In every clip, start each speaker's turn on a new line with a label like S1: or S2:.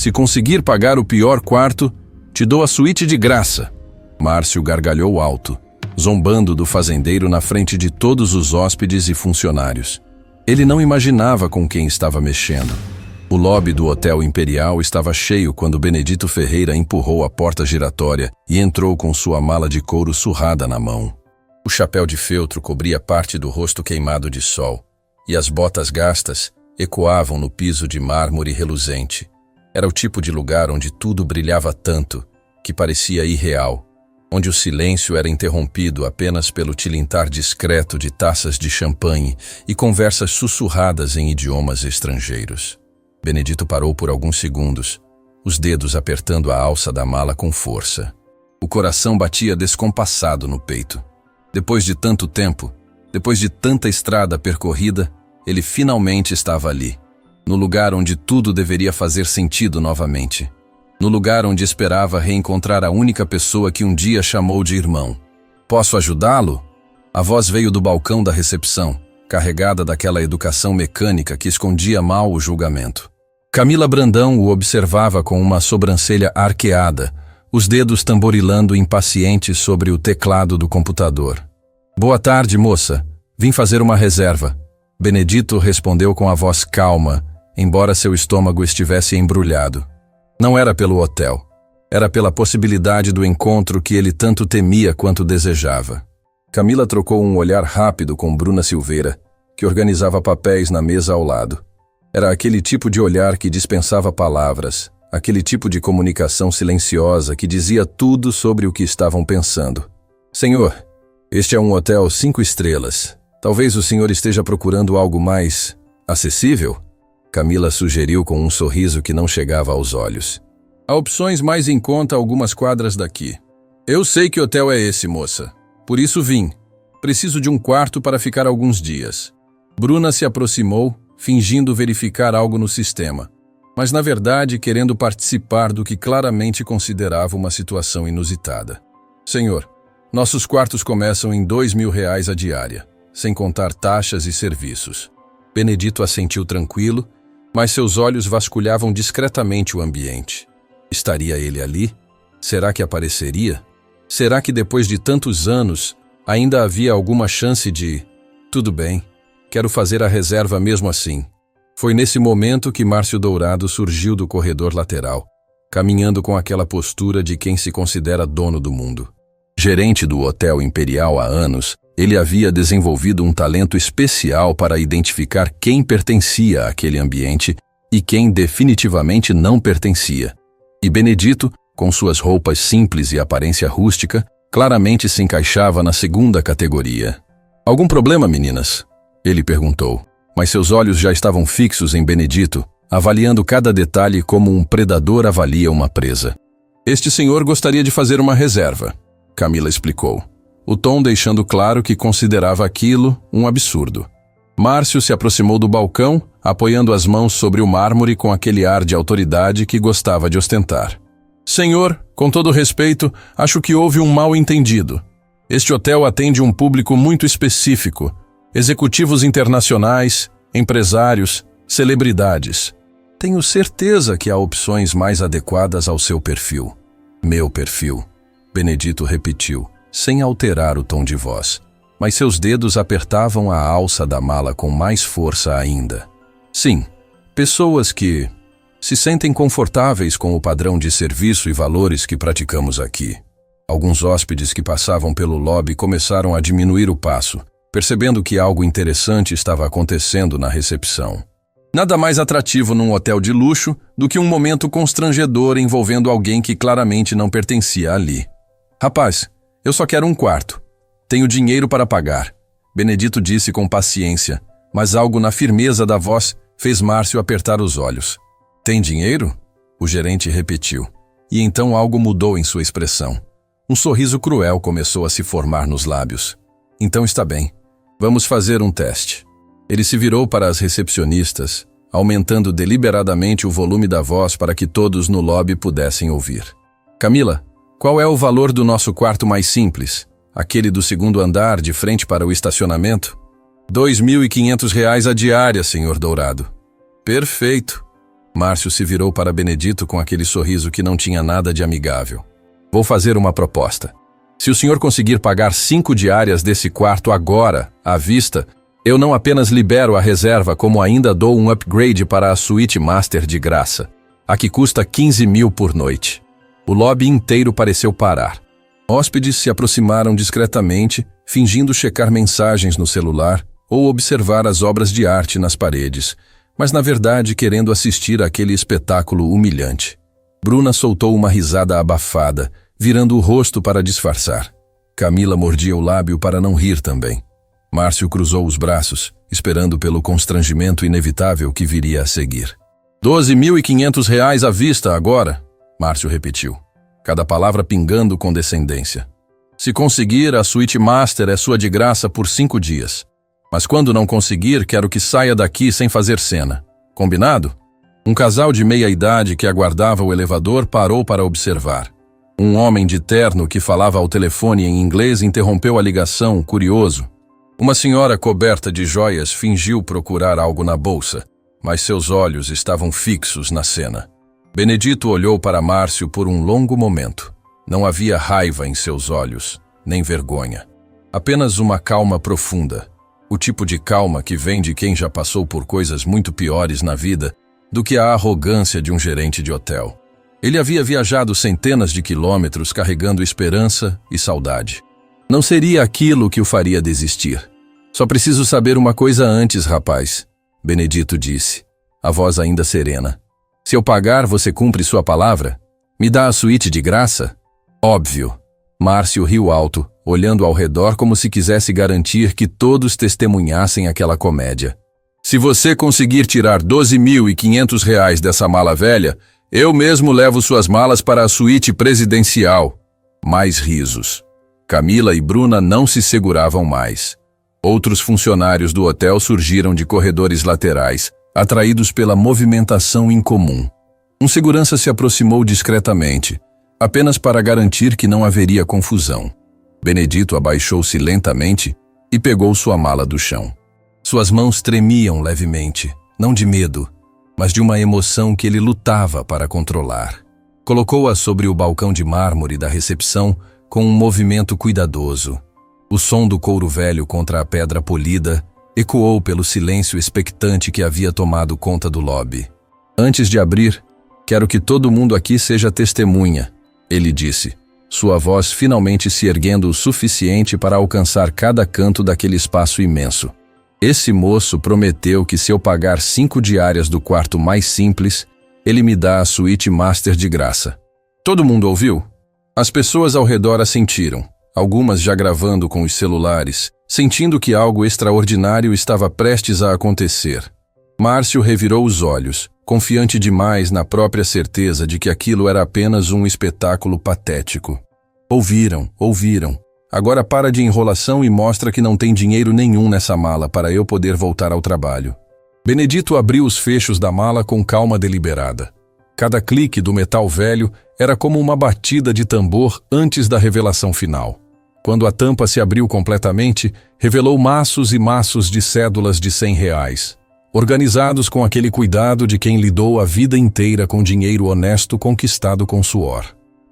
S1: Se conseguir pagar o pior quarto, te dou a suíte de graça. Márcio gargalhou alto, zombando do fazendeiro na frente de todos os hóspedes e funcionários. Ele não imaginava com quem estava mexendo. O lobby do Hotel Imperial estava cheio quando Benedito Ferreira empurrou a porta giratória e entrou com sua mala de couro surrada na mão. O chapéu de feltro cobria parte do rosto queimado de sol, e as botas gastas ecoavam no piso de mármore reluzente. Era o tipo de lugar onde tudo brilhava tanto que parecia irreal, onde o silêncio era interrompido apenas pelo tilintar discreto de taças de champanhe e conversas sussurradas em idiomas estrangeiros. Benedito parou por alguns segundos, os dedos apertando a alça da mala com força. O coração batia descompassado no peito. Depois de tanto tempo, depois de tanta estrada percorrida, ele finalmente estava ali, no lugar onde tudo deveria fazer sentido novamente. No lugar onde esperava reencontrar a única pessoa que um dia chamou de irmão. "Posso ajudá-lo?" A voz veio do balcão da recepção, carregada daquela educação mecânica que escondia mal o julgamento. Camila Brandão o observava com uma sobrancelha arqueada, os dedos tamborilando impacientes sobre o teclado do computador. "Boa tarde, moça. Vim fazer uma reserva." Benedito respondeu com a voz calma, embora seu estômago estivesse embrulhado. Não era pelo hotel. Era pela possibilidade do encontro que ele tanto temia quanto desejava. Camila trocou um olhar rápido com Bruna Silveira, que organizava papéis na mesa ao lado. Era aquele tipo de olhar que dispensava palavras, aquele tipo de comunicação silenciosa que dizia tudo sobre o que estavam pensando. "Senhor, este é um hotel 5 estrelas. Talvez o senhor esteja procurando algo mais acessível?" Camila sugeriu com um sorriso que não chegava aos olhos. "Há opções mais em conta a algumas quadras daqui." "Eu sei que hotel é esse, moça. Por isso vim. Preciso de um quarto para ficar alguns dias." Bruna se aproximou, fingindo verificar algo no sistema, mas na verdade querendo participar do que claramente considerava uma situação inusitada. "Senhor, nossos quartos começam em R$ 2.000 a diária, sem contar taxas e serviços." Benedito assentiu tranquilo, mas seus olhos vasculhavam discretamente o ambiente. Estaria ele ali? Será que apareceria? Será que depois de tantos anos ainda havia alguma chance de... "Tudo bem, quero fazer a reserva mesmo assim." Foi nesse momento que Márcio Dourado surgiu do corredor lateral, caminhando com aquela postura de quem se considera dono do mundo. Gerente do Hotel Imperial há anos, ele havia desenvolvido um talento especial para identificar quem pertencia àquele ambiente e quem definitivamente não pertencia. E Benedito, com suas roupas simples e aparência rústica, claramente se encaixava na segunda categoria. "Algum problema, meninas?" ele perguntou, mas seus olhos já estavam fixos em Benedito, avaliando cada detalhe como um predador avalia uma presa. "Este senhor gostaria de fazer uma reserva", Camila explicou, o tom deixando claro que considerava aquilo um absurdo. Márcio se aproximou do balcão, apoiando as mãos sobre o mármore com aquele ar de autoridade que gostava de ostentar. "Senhor, com todo respeito, acho que houve um mal-entendido. Este hotel atende um público muito específico, executivos internacionais, empresários, celebridades. Tenho certeza que há opções mais adequadas ao seu perfil." "Meu perfil", Benedito repetiu, sem alterar o tom de voz, mas seus dedos apertavam a alça da mala com mais força ainda. "Sim, pessoas que se sentem confortáveis com o padrão de serviço e valores que praticamos aqui." Alguns hóspedes que passavam pelo lobby começaram a diminuir o passo, percebendo que algo interessante estava acontecendo na recepção. Nada mais atrativo num hotel de luxo do que um momento constrangedor envolvendo alguém que claramente não pertencia ali. "Rapaz, eu só quero um quarto. Tenho dinheiro para pagar", Benedito disse com paciência, mas algo na firmeza da voz fez Márcio apertar os olhos. "Tem dinheiro?" o gerente repetiu, e então algo mudou em sua expressão. Um sorriso cruel começou a se formar nos lábios. "Então está bem. Vamos fazer um teste." Ele se virou para as recepcionistas, aumentando deliberadamente o volume da voz para que todos no lobby pudessem ouvir. "Camila, qual é o valor do nosso quarto mais simples? Aquele do segundo andar, de frente para o estacionamento?" R$ 2.500 a diária, senhor Dourado." "Perfeito." Márcio se virou para Benedito com aquele sorriso que não tinha nada de amigável. Vou fazer uma proposta. Se o senhor conseguir pagar 5 diárias desse quarto agora, à vista, eu não apenas libero a reserva, como ainda dou um upgrade para a suíte master de graça, a que custa 15 mil por noite. O lobby inteiro pareceu parar. Hóspedes se aproximaram discretamente, fingindo checar mensagens no celular ou observar as obras de arte nas paredes, mas na verdade querendo assistir àquele espetáculo humilhante. Bruna soltou uma risada abafada, virando o rosto para disfarçar. Camila mordia o lábio para não rir também. Márcio cruzou os braços, esperando pelo constrangimento inevitável que viria a seguir. 12.500 reais à vista agora, Márcio repetiu, cada palavra pingando com descendência. Se conseguir, a suíte master é sua de graça por 5 dias. Mas quando não conseguir, quero que saia daqui sem fazer cena. Combinado? Um casal de meia-idade que aguardava o elevador parou para observar. Um homem de terno que falava ao telefone em inglês interrompeu a ligação, curioso. Uma senhora coberta de joias fingiu procurar algo na bolsa, mas seus olhos estavam fixos na cena. Benedito olhou para Márcio por um longo momento. Não havia raiva em seus olhos, nem vergonha. Apenas uma calma profunda. O tipo de calma que vem de quem já passou por coisas muito piores na vida do que a arrogância de um gerente de hotel. Ele havia viajado centenas de quilômetros carregando esperança e saudade. Não seria aquilo que o faria desistir. Só preciso saber uma coisa antes, rapaz, Benedito disse, a voz ainda serena. Se eu pagar, você cumpre sua palavra? Me dá a suíte de graça? Óbvio. Márcio riu alto, olhando ao redor como se quisesse garantir que todos testemunhassem aquela comédia. Se você conseguir tirar 12.500 reais dessa mala velha, eu mesmo levo suas malas para a suíte presidencial. Mais risos. Camila e Bruna não se seguravam mais. Outros funcionários do hotel surgiram de corredores laterais, atraídos pela movimentação incomum. Um segurança se aproximou discretamente, apenas para garantir que não haveria confusão. Benedito abaixou-se lentamente e pegou sua mala do chão. Suas mãos tremiam levemente, não de medo, mas de uma emoção que ele lutava para controlar. Colocou-a sobre o balcão de mármore da recepção com um movimento cuidadoso. O som do couro velho contra a pedra polida ecoou pelo silêncio expectante que havia tomado conta do lobby. Antes de abrir, quero que todo mundo aqui seja testemunha, ele disse, sua voz finalmente se erguendo o suficiente para alcançar cada canto daquele espaço imenso. Esse moço prometeu que se eu pagar 5 diárias do quarto mais simples, ele me dá a suíte master de graça. Todo mundo ouviu? As pessoas ao redor assentiram, algumas já gravando com os celulares, sentindo que algo extraordinário estava prestes a acontecer. Márcio revirou os olhos, confiante demais na própria certeza de que aquilo era apenas um espetáculo patético. Ouviram. Agora para de enrolação e mostra que não tem dinheiro nenhum nessa mala para eu poder voltar ao trabalho. Benedito abriu os fechos da mala com calma deliberada. Cada clique do metal velho era como uma batida de tambor antes da revelação final. Quando a tampa se abriu completamente, revelou maços e maços de cédulas de 100 reais, organizados com aquele cuidado de quem lidou a vida inteira com dinheiro honesto conquistado com suor.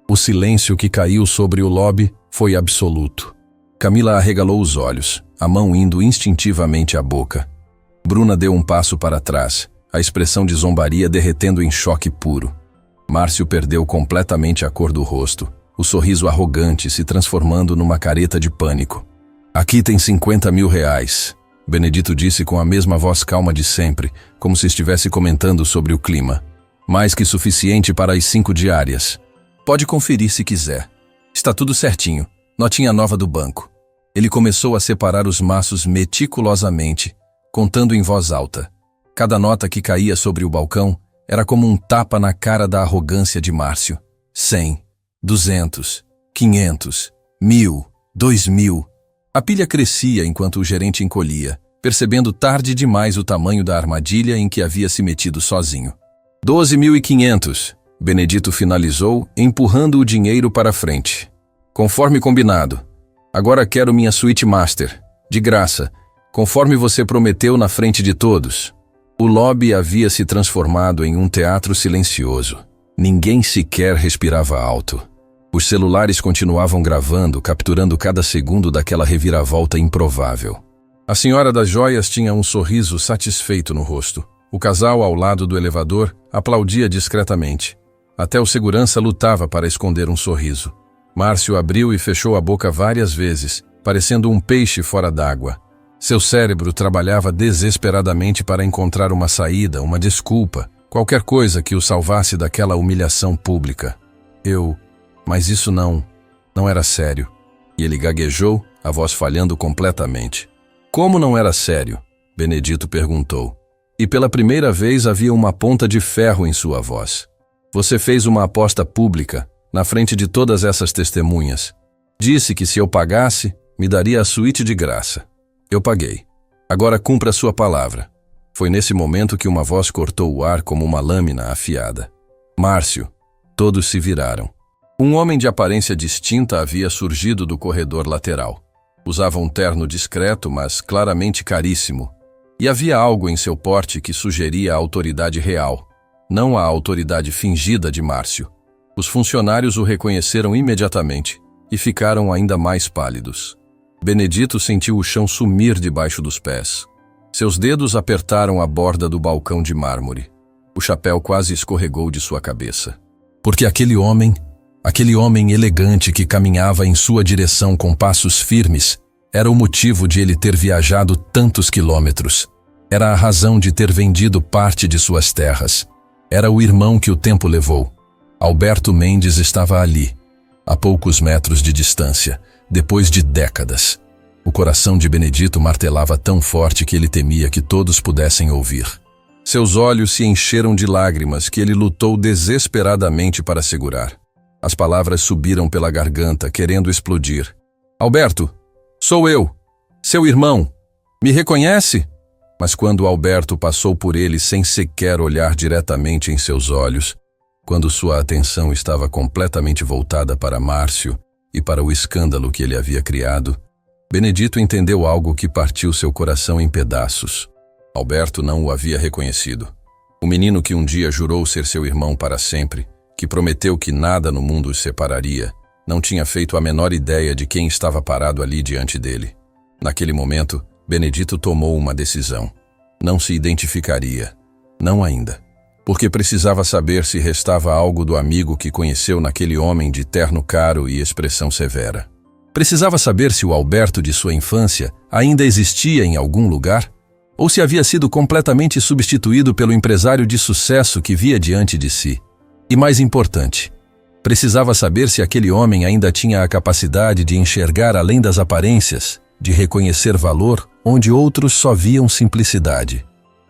S1: O silêncio que caiu sobre o lobby foi absoluto. Camila arregalou os olhos, a mão indo instintivamente à boca. Bruna deu um passo para trás, a expressão de zombaria derretendo em choque puro. Márcio perdeu completamente a cor do rosto, o sorriso arrogante se transformando numa careta de pânico. Aqui tem 50 mil reais, Benedito disse com a mesma voz calma de sempre, como se estivesse comentando sobre o clima. Mais que suficiente para as 5 diárias. Pode conferir se quiser. Está tudo certinho. Notinha nova do banco. Ele começou a separar os maços meticulosamente, contando em voz alta. Cada nota que caía sobre o balcão era como um tapa na cara da arrogância de Márcio. 100, 200, 500, 1.000, 2.000. A pilha crescia enquanto o gerente encolhia, percebendo tarde demais o tamanho da armadilha em que havia se metido sozinho. 12.500. Benedito finalizou, empurrando o dinheiro para frente. Conforme combinado. Agora quero minha suíte master. De graça. Conforme você prometeu na frente de todos. O lobby havia se transformado em um teatro silencioso. Ninguém sequer respirava alto. Os celulares continuavam gravando, capturando cada segundo daquela reviravolta improvável. A senhora das joias tinha um sorriso satisfeito no rosto. O casal ao lado do elevador aplaudia discretamente. Até o segurança lutava para esconder um sorriso. Márcio abriu e fechou a boca várias vezes, parecendo um peixe fora d'água. Seu cérebro trabalhava desesperadamente para encontrar uma saída, uma desculpa, qualquer coisa que o salvasse daquela humilhação pública. Mas isso não era sério. E ele gaguejou, a voz falhando completamente. Como não era sério? Benedito perguntou. E pela primeira vez havia uma ponta de ferro em sua voz. Você fez uma aposta pública, na frente de todas essas testemunhas. Disse que se eu pagasse, me daria a suíte de graça. Eu paguei. Agora cumpra a sua palavra. Foi nesse momento que uma voz cortou o ar como uma lâmina afiada. Márcio. Todos se viraram. Um homem de aparência distinta havia surgido do corredor lateral. Usava um terno discreto, mas claramente caríssimo. E havia algo em seu porte que sugeria a autoridade real, não a autoridade fingida de Márcio. Os funcionários o reconheceram imediatamente e ficaram ainda mais pálidos. Benedito sentiu o chão sumir debaixo dos pés. Seus dedos apertaram a borda do balcão de mármore. O chapéu quase escorregou de sua cabeça. Porque aquele homem elegante que caminhava em sua direção com passos firmes, era o motivo de ele ter viajado tantos quilômetros. Era a razão de ter vendido parte de suas terras. Era o irmão que o tempo levou. Alberto Mendes estava ali, a poucos metros de distância, depois de décadas. O coração de Benedito martelava tão forte que ele temia que todos pudessem ouvir. Seus olhos se encheram de lágrimas que ele lutou desesperadamente para segurar. As palavras subiram pela garganta, querendo explodir. Alberto, sou eu, seu irmão. Me reconhece? Mas quando Alberto passou por ele sem sequer olhar diretamente em seus olhos, quando sua atenção estava completamente voltada para Márcio e para o escândalo que ele havia criado, Benedito entendeu algo que partiu seu coração em pedaços. Alberto não o havia reconhecido. O menino que um dia jurou ser seu irmão para sempre, que prometeu que nada no mundo os separaria, não tinha feito a menor ideia de quem estava parado ali diante dele. Naquele momento, Benedito tomou uma decisão. Não se identificaria. Não ainda. Porque precisava saber se restava algo do amigo que conheceu naquele homem de terno caro e expressão severa. Precisava saber se o Alberto de sua infância ainda existia em algum lugar, ou se havia sido completamente substituído pelo empresário de sucesso que via diante de si. E mais importante, precisava saber se aquele homem ainda tinha a capacidade de enxergar além das aparências, de reconhecer valor onde outros só viam simplicidade.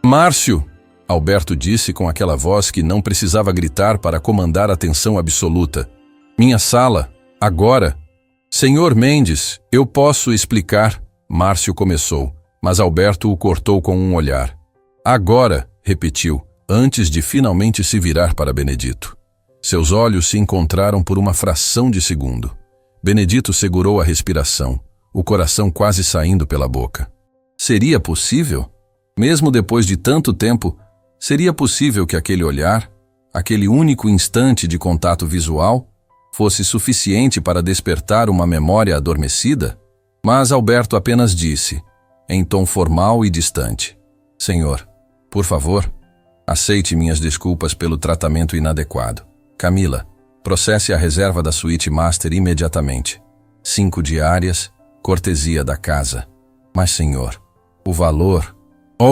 S1: Márcio, Alberto disse com aquela voz que não precisava gritar para comandar a atenção absoluta. Minha sala, agora. Senhor Mendes, eu posso explicar, Márcio começou, mas Alberto o cortou com um olhar. Agora, repetiu, antes de finalmente se virar para Benedito. Seus olhos se encontraram por uma fração de segundo. Benedito segurou a respiração, o coração quase saindo pela boca. Seria possível? Mesmo depois de tanto tempo, seria possível que aquele olhar, aquele único instante de contato visual, fosse suficiente para despertar uma memória adormecida? Mas Alberto apenas disse, em tom formal e distante: Senhor, por favor, aceite minhas desculpas pelo tratamento inadequado. Camila, processe a reserva da suíte master imediatamente. 5 diárias, cortesia da casa. Mas, senhor, o valor...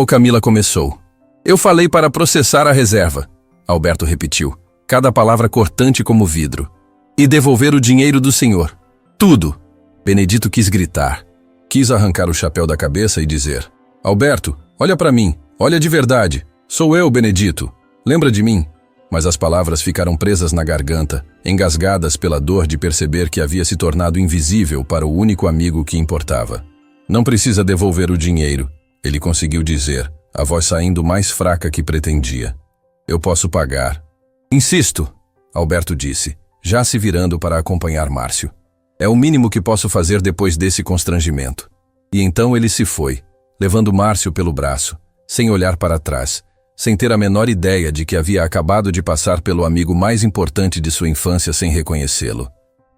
S1: Camila começou. Eu falei para processar a reserva, Alberto repetiu, cada palavra cortante como vidro. E devolver o dinheiro do senhor. Tudo. Benedito quis gritar. Quis arrancar o chapéu da cabeça e dizer: Alberto, olha para mim, olha de verdade. Sou eu, Benedito. Lembra de mim? Mas as palavras ficaram presas na garganta, engasgadas pela dor de perceber que havia se tornado invisível para o único amigo que importava. Não precisa devolver o dinheiro, ele conseguiu dizer, a voz saindo mais fraca que pretendia. Eu posso pagar. Insisto, Alberto disse, já se virando para acompanhar Márcio. É o mínimo que posso fazer depois desse constrangimento. E então ele se foi, levando Márcio pelo braço, sem olhar para trás, sem ter a menor ideia de que havia acabado de passar pelo amigo mais importante de sua infância sem reconhecê-lo.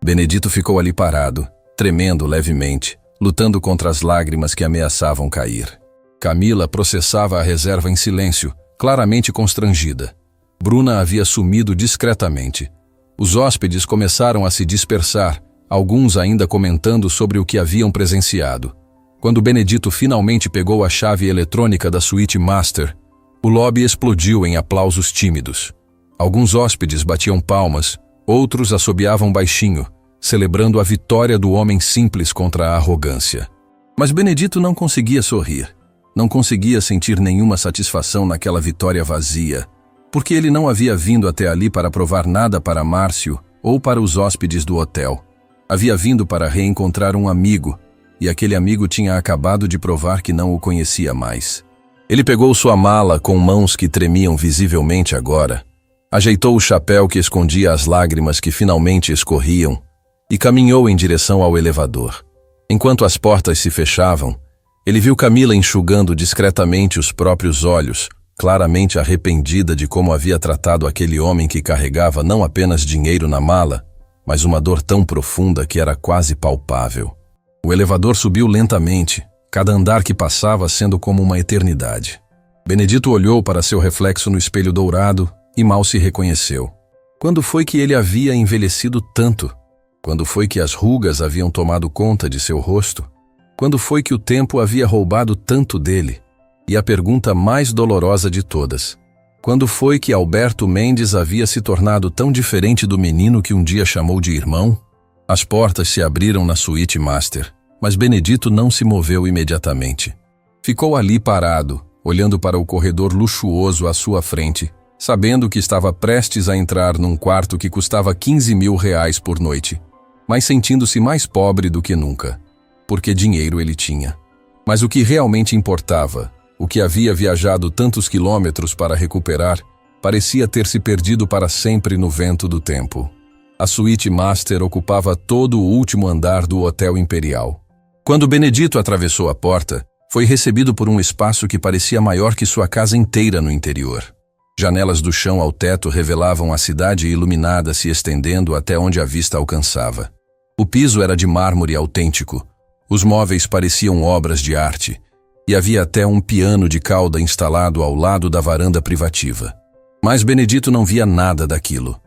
S1: Benedito ficou ali parado, tremendo levemente, lutando contra as lágrimas que ameaçavam cair. Camila processava a reserva em silêncio, claramente constrangida. Bruna havia sumido discretamente. Os hóspedes começaram a se dispersar, alguns ainda comentando sobre o que haviam presenciado. Quando Benedito finalmente pegou a chave eletrônica da suíte master, o lobby explodiu em aplausos tímidos. Alguns hóspedes batiam palmas, outros assobiavam baixinho, celebrando a vitória do homem simples contra a arrogância. Mas Benedito não conseguia sorrir. Não conseguia sentir nenhuma satisfação naquela vitória vazia, porque ele não havia vindo até ali para provar nada para Márcio ou para os hóspedes do hotel. Havia vindo para reencontrar um amigo, e aquele amigo tinha acabado de provar que não o conhecia mais. Ele pegou sua mala com mãos que tremiam visivelmente agora, ajeitou o chapéu que escondia as lágrimas que finalmente escorriam e caminhou em direção ao elevador. Enquanto as portas se fechavam, ele viu Camila enxugando discretamente os próprios olhos, claramente arrependida de como havia tratado aquele homem que carregava não apenas dinheiro na mala, mas uma dor tão profunda que era quase palpável. O elevador subiu lentamente, cada andar que passava sendo como uma eternidade. Benedito olhou para seu reflexo no espelho dourado e mal se reconheceu. Quando foi que ele havia envelhecido tanto? Quando foi que as rugas haviam tomado conta de seu rosto? Quando foi que o tempo havia roubado tanto dele? E a pergunta mais dolorosa de todas: quando foi que Alberto Mendes havia se tornado tão diferente do menino que um dia chamou de irmão? As portas se abriram na suíte master, mas Benedito não se moveu imediatamente. Ficou ali parado, olhando para o corredor luxuoso à sua frente, sabendo que estava prestes a entrar num quarto que custava 15 mil reais por noite, mas sentindo-se mais pobre do que nunca, porque dinheiro ele tinha. Mas o que realmente importava, o que havia viajado tantos quilômetros para recuperar, parecia ter se perdido para sempre no vento do tempo. A suíte master ocupava todo o último andar do Hotel Imperial. Quando Benedito atravessou a porta, foi recebido por um espaço que parecia maior que sua casa inteira no interior. Janelas do chão ao teto revelavam a cidade iluminada se estendendo até onde a vista alcançava. O piso era de mármore autêntico. Os móveis pareciam obras de arte, e havia até um piano de cauda instalado ao lado da varanda privativa. Mas Benedito não via nada daquilo.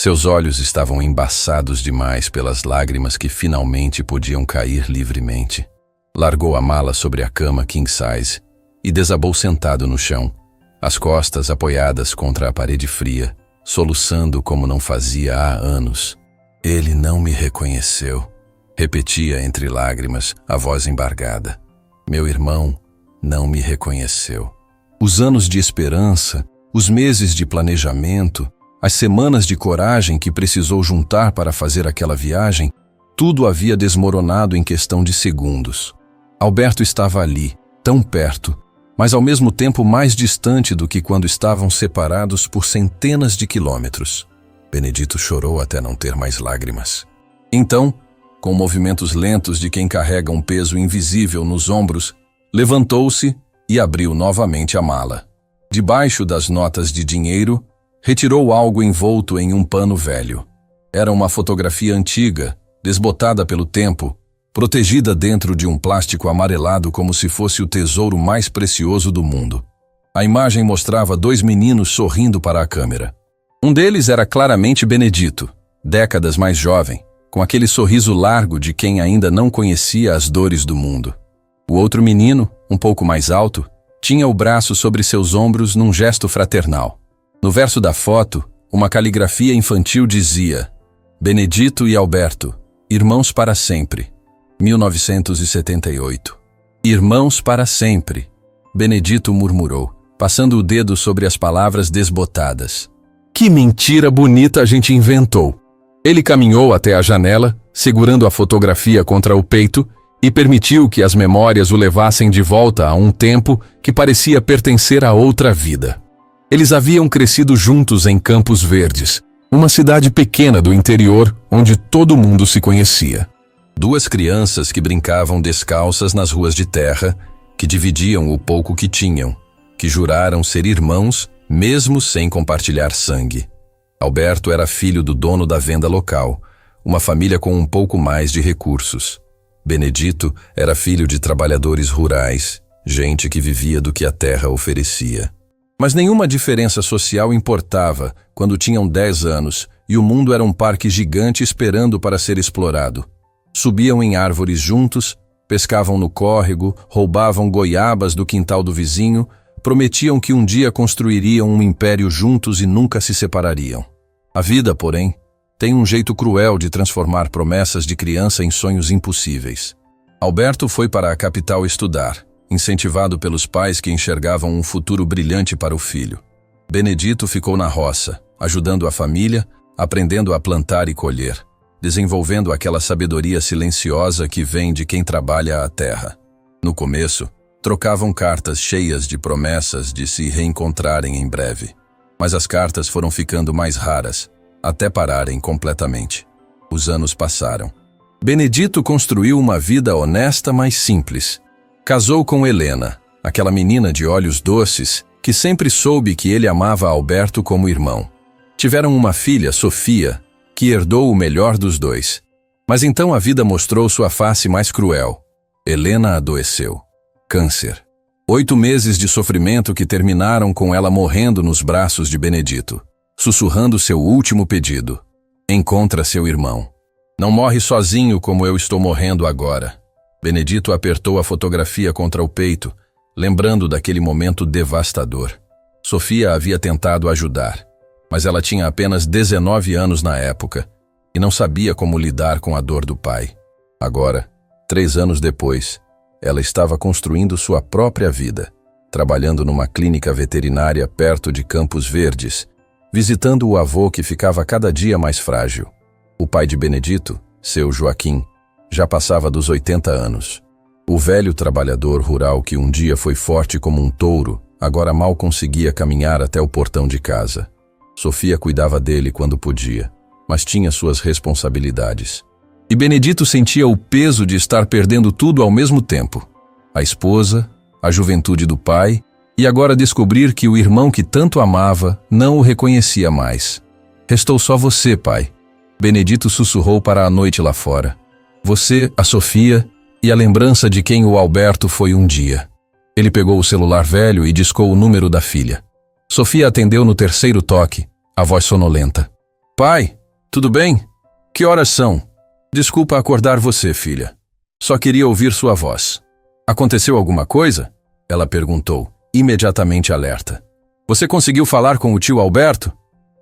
S1: Seus olhos estavam embaçados demais pelas lágrimas que finalmente podiam cair livremente. Largou a mala sobre a cama king size e desabou sentado no chão, as costas apoiadas contra a parede fria, soluçando como não fazia há anos. Ele não me reconheceu, repetia entre lágrimas, a voz embargada. Meu irmão não me reconheceu. Os anos de esperança, os meses de planejamento, as semanas de coragem que precisou juntar para fazer aquela viagem, tudo havia desmoronado em questão de segundos. Alberto estava ali, tão perto, mas ao mesmo tempo mais distante do que quando estavam separados por centenas de quilômetros. Benedito chorou até não ter mais lágrimas. Então, com movimentos lentos de quem carrega um peso invisível nos ombros, levantou-se e abriu novamente a mala. Debaixo das notas de dinheiro, retirou algo envolto em um pano velho. Era uma fotografia antiga, desbotada pelo tempo, protegida dentro de um plástico amarelado como se fosse o tesouro mais precioso do mundo. A imagem mostrava dois meninos sorrindo para a câmera. Um deles era claramente Benedito, décadas mais jovem, com aquele sorriso largo de quem ainda não conhecia as dores do mundo. O outro menino, um pouco mais alto, tinha o braço sobre seus ombros num gesto fraternal. No verso da foto, uma caligrafia infantil dizia: Benedito e Alberto, irmãos para sempre. 1978. Irmãos para sempre, Benedito murmurou, passando o dedo sobre as palavras desbotadas. Que mentira bonita a gente inventou! Ele caminhou até a janela, segurando a fotografia contra o peito, e permitiu que as memórias o levassem de volta a um tempo que parecia pertencer a outra vida. Eles haviam crescido juntos em Campos Verdes, uma cidade pequena do interior onde todo mundo se conhecia. Duas crianças que brincavam descalças nas ruas de terra, que dividiam o pouco que tinham, que juraram ser irmãos, mesmo sem compartilhar sangue. Alberto era filho do dono da venda local, uma família com um pouco mais de recursos. Benedito era filho de trabalhadores rurais, gente que vivia do que a terra oferecia. Mas nenhuma diferença social importava quando tinham 10 anos e o mundo era um parque gigante esperando para ser explorado. Subiam em árvores juntos, pescavam no córrego, roubavam goiabas do quintal do vizinho, prometiam que um dia construiriam um império juntos e nunca se separariam. A vida, porém, tem um jeito cruel de transformar promessas de criança em sonhos impossíveis. Alberto foi para a capital estudar, incentivado pelos pais que enxergavam um futuro brilhante para o filho. Benedito ficou na roça, ajudando a família, aprendendo a plantar e colher, desenvolvendo aquela sabedoria silenciosa que vem de quem trabalha a terra. No começo, trocavam cartas cheias de promessas de se reencontrarem em breve. Mas as cartas foram ficando mais raras, até pararem completamente. Os anos passaram. Benedito construiu uma vida honesta, mas simples. Casou com Helena, aquela menina de olhos doces, que sempre soube que ele amava Alberto como irmão. Tiveram uma filha, Sofia, que herdou o melhor dos dois. Mas então a vida mostrou sua face mais cruel. Helena adoeceu. Câncer. 8 meses de sofrimento que terminaram com ela morrendo nos braços de Benedito, sussurrando seu último pedido. Encontra seu irmão. Não morre sozinho como eu estou morrendo agora. Benedito apertou a fotografia contra o peito, lembrando daquele momento devastador. Sofia havia tentado ajudar, mas ela tinha apenas 19 anos na época e não sabia como lidar com a dor do pai. Agora, 3 anos depois, ela estava construindo sua própria vida, trabalhando numa clínica veterinária perto de Campos Verdes, visitando o avô que ficava cada dia mais frágil. O pai de Benedito, seu Joaquim, já passava dos 80 anos. O velho trabalhador rural que um dia foi forte como um touro, agora mal conseguia caminhar até o portão de casa. Sofia cuidava dele quando podia, mas tinha suas responsabilidades. E Benedito sentia o peso de estar perdendo tudo ao mesmo tempo. A esposa, a juventude do pai, e agora descobrir que o irmão que tanto amava não o reconhecia mais. Restou só você, pai. Benedito sussurrou para a noite lá fora. Você, a Sofia e a lembrança de quem o Alberto foi um dia. Ele pegou o celular velho e discou o número da filha. Sofia atendeu no 3º toque, a voz sonolenta. Pai, tudo bem? Que horas são? Desculpa acordar você, filha. Só queria ouvir sua voz. Aconteceu alguma coisa? Ela perguntou, imediatamente alerta. Você conseguiu falar com o tio Alberto?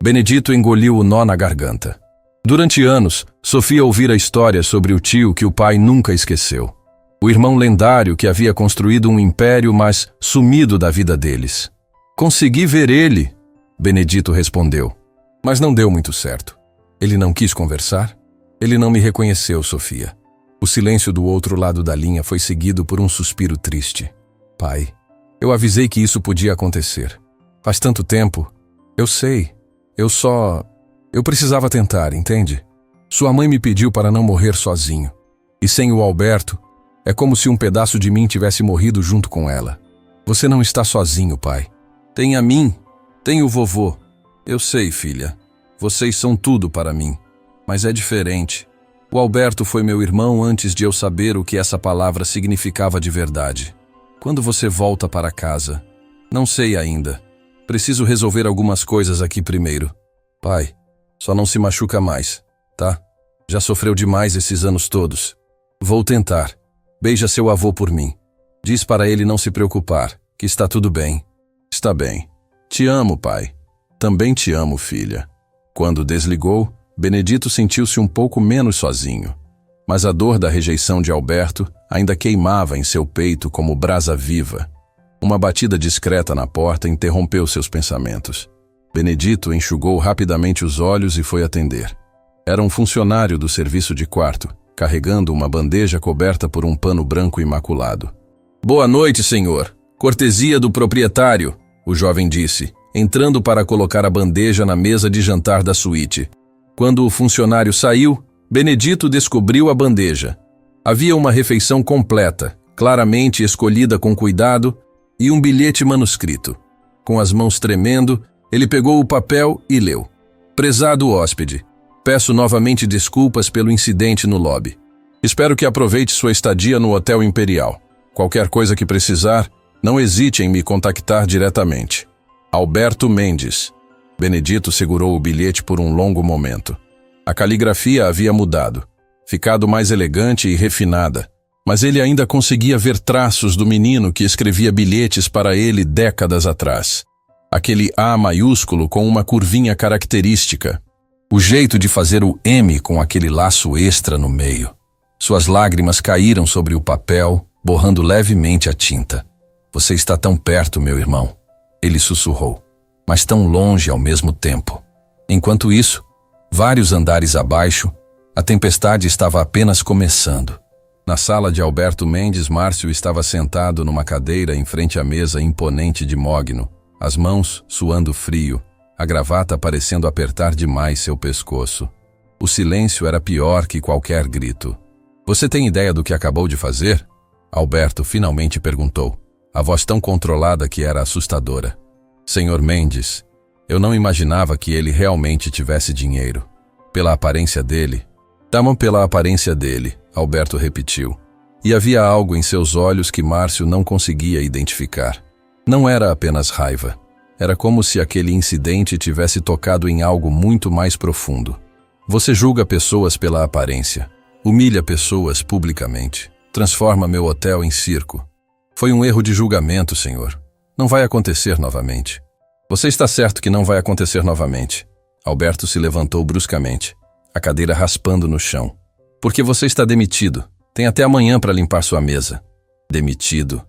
S1: Benedito engoliu o nó na garganta. Durante anos, Sofia ouvira histórias sobre o tio que o pai nunca esqueceu. O irmão lendário que havia construído um império, mas sumido da vida deles. Consegui ver ele, Benedito respondeu. Mas não deu muito certo. Ele não quis conversar? Ele não me reconheceu, Sofia. O silêncio do outro lado da linha foi seguido por um suspiro triste. Pai, eu avisei que isso podia acontecer. Faz tanto tempo. Eu sei. Eu precisava tentar, entende? Sua mãe me pediu para não morrer sozinho. E sem o Alberto, é como se um pedaço de mim tivesse morrido junto com ela. Você não está sozinho, pai. Tem a mim, tem o vovô. Eu sei, filha. Vocês são tudo para mim. Mas é diferente. O Alberto foi meu irmão antes de eu saber o que essa palavra significava de verdade. Quando você volta para casa? Não sei ainda. Preciso resolver algumas coisas aqui primeiro. Pai, só não se machuca mais, tá? Já sofreu demais esses anos todos. Vou tentar. Beija seu avô por mim. Diz para ele não se preocupar, que está tudo bem. Está bem. Te amo, pai. Também te amo, filha. Quando desligou, Benedito sentiu-se um pouco menos sozinho, mas a dor da rejeição de Alberto ainda queimava em seu peito como brasa viva. Uma batida discreta na porta interrompeu seus pensamentos. Benedito enxugou rapidamente os olhos e foi atender. Era um funcionário do serviço de quarto, carregando uma bandeja coberta por um pano branco imaculado. Boa noite, senhor. Cortesia do proprietário, o jovem disse, entrando para colocar a bandeja na mesa de jantar da suíte. Quando o funcionário saiu, Benedito descobriu a bandeja. Havia uma refeição completa, claramente escolhida com cuidado, e um bilhete manuscrito. Com as mãos tremendo, ele pegou o papel e leu. Prezado hóspede, peço novamente desculpas pelo incidente no lobby. Espero que aproveite sua estadia no Hotel Imperial. Qualquer coisa que precisar, não hesite em me contactar diretamente. Alberto Mendes. Benedito segurou o bilhete por um longo momento. A caligrafia havia mudado, ficado mais elegante e refinada, mas ele ainda conseguia ver traços do menino que escrevia bilhetes para ele décadas atrás. Aquele A maiúsculo com uma curvinha característica. O jeito de fazer o M com aquele laço extra no meio. Suas lágrimas caíram sobre o papel, borrando levemente a tinta. Você está tão perto, meu irmão, ele sussurrou, mas tão longe ao mesmo tempo. Enquanto isso, vários andares abaixo, a tempestade estava apenas começando. Na sala de Alberto Mendes, Márcio estava sentado numa cadeira em frente à mesa imponente de mogno, as mãos suando frio, a gravata parecendo apertar demais seu pescoço. O silêncio era pior que qualquer grito. Você tem ideia do que acabou de fazer? Alberto finalmente perguntou, a voz tão controlada que era assustadora. Senhor Mendes, eu não imaginava que ele realmente tivesse dinheiro. Pela aparência dele. Pela aparência dele, Alberto repetiu. E havia algo em seus olhos que Márcio não conseguia identificar. Não era apenas raiva. Era como se aquele incidente tivesse tocado em algo muito mais profundo. Você julga pessoas pela aparência. Humilha pessoas publicamente. Transforma meu hotel em circo. Foi um erro de julgamento, senhor. Não vai acontecer novamente. Você está certo que não vai acontecer novamente. Alberto se levantou bruscamente, a cadeira raspando no chão. Porque você está demitido. Tem até amanhã para limpar sua mesa. Demitido.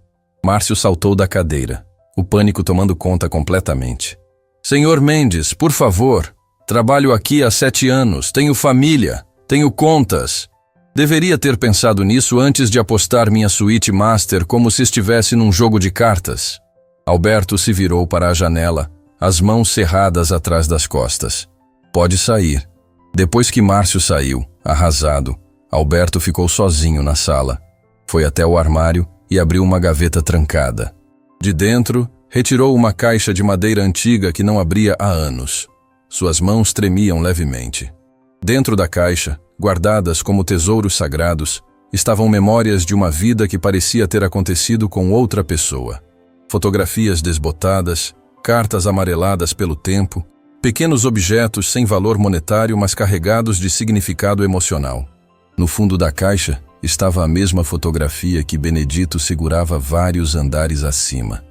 S1: Márcio saltou da cadeira, o pânico tomando conta completamente. Senhor Mendes, por favor. Trabalho aqui há 7 anos. Tenho família. Tenho contas. Deveria ter pensado nisso antes de apostar minha suíte master como se estivesse num jogo de cartas. Alberto se virou para a janela, as mãos cerradas atrás das costas. Pode sair. Depois que Márcio saiu, arrasado, Alberto ficou sozinho na sala. Foi até o armário e abriu uma gaveta trancada. De dentro, retirou uma caixa de madeira antiga que não abria há anos. Suas mãos tremiam levemente. Dentro da caixa, guardadas como tesouros sagrados, estavam memórias de uma vida que parecia ter acontecido com outra pessoa. Fotografias desbotadas, cartas amareladas pelo tempo, pequenos objetos sem valor monetário, mas carregados de significado emocional. No fundo da caixa estava a mesma fotografia que Benedito segurava vários andares acima.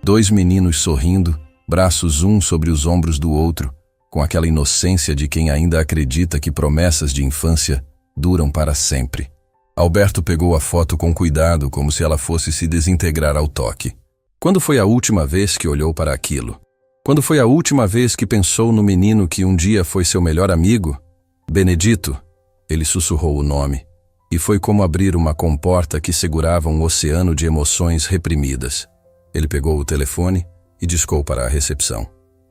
S1: 2 meninos sorrindo, braços um sobre os ombros do outro, com aquela inocência de quem ainda acredita que promessas de infância duram para sempre. Alberto pegou a foto com cuidado, como se ela fosse se desintegrar ao toque. Quando foi a última vez que olhou para aquilo? Quando foi a última vez que pensou no menino que um dia foi seu melhor amigo? Benedito, ele sussurrou o nome, e foi como abrir uma comporta que segurava um oceano de emoções reprimidas. Ele pegou o telefone e discou para a recepção.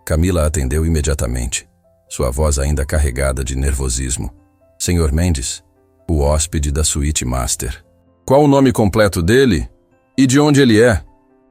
S1: Camila atendeu imediatamente, sua voz ainda carregada de nervosismo. Senhor Mendes, o hóspede da suíte master. Qual o nome completo dele? E de onde ele é?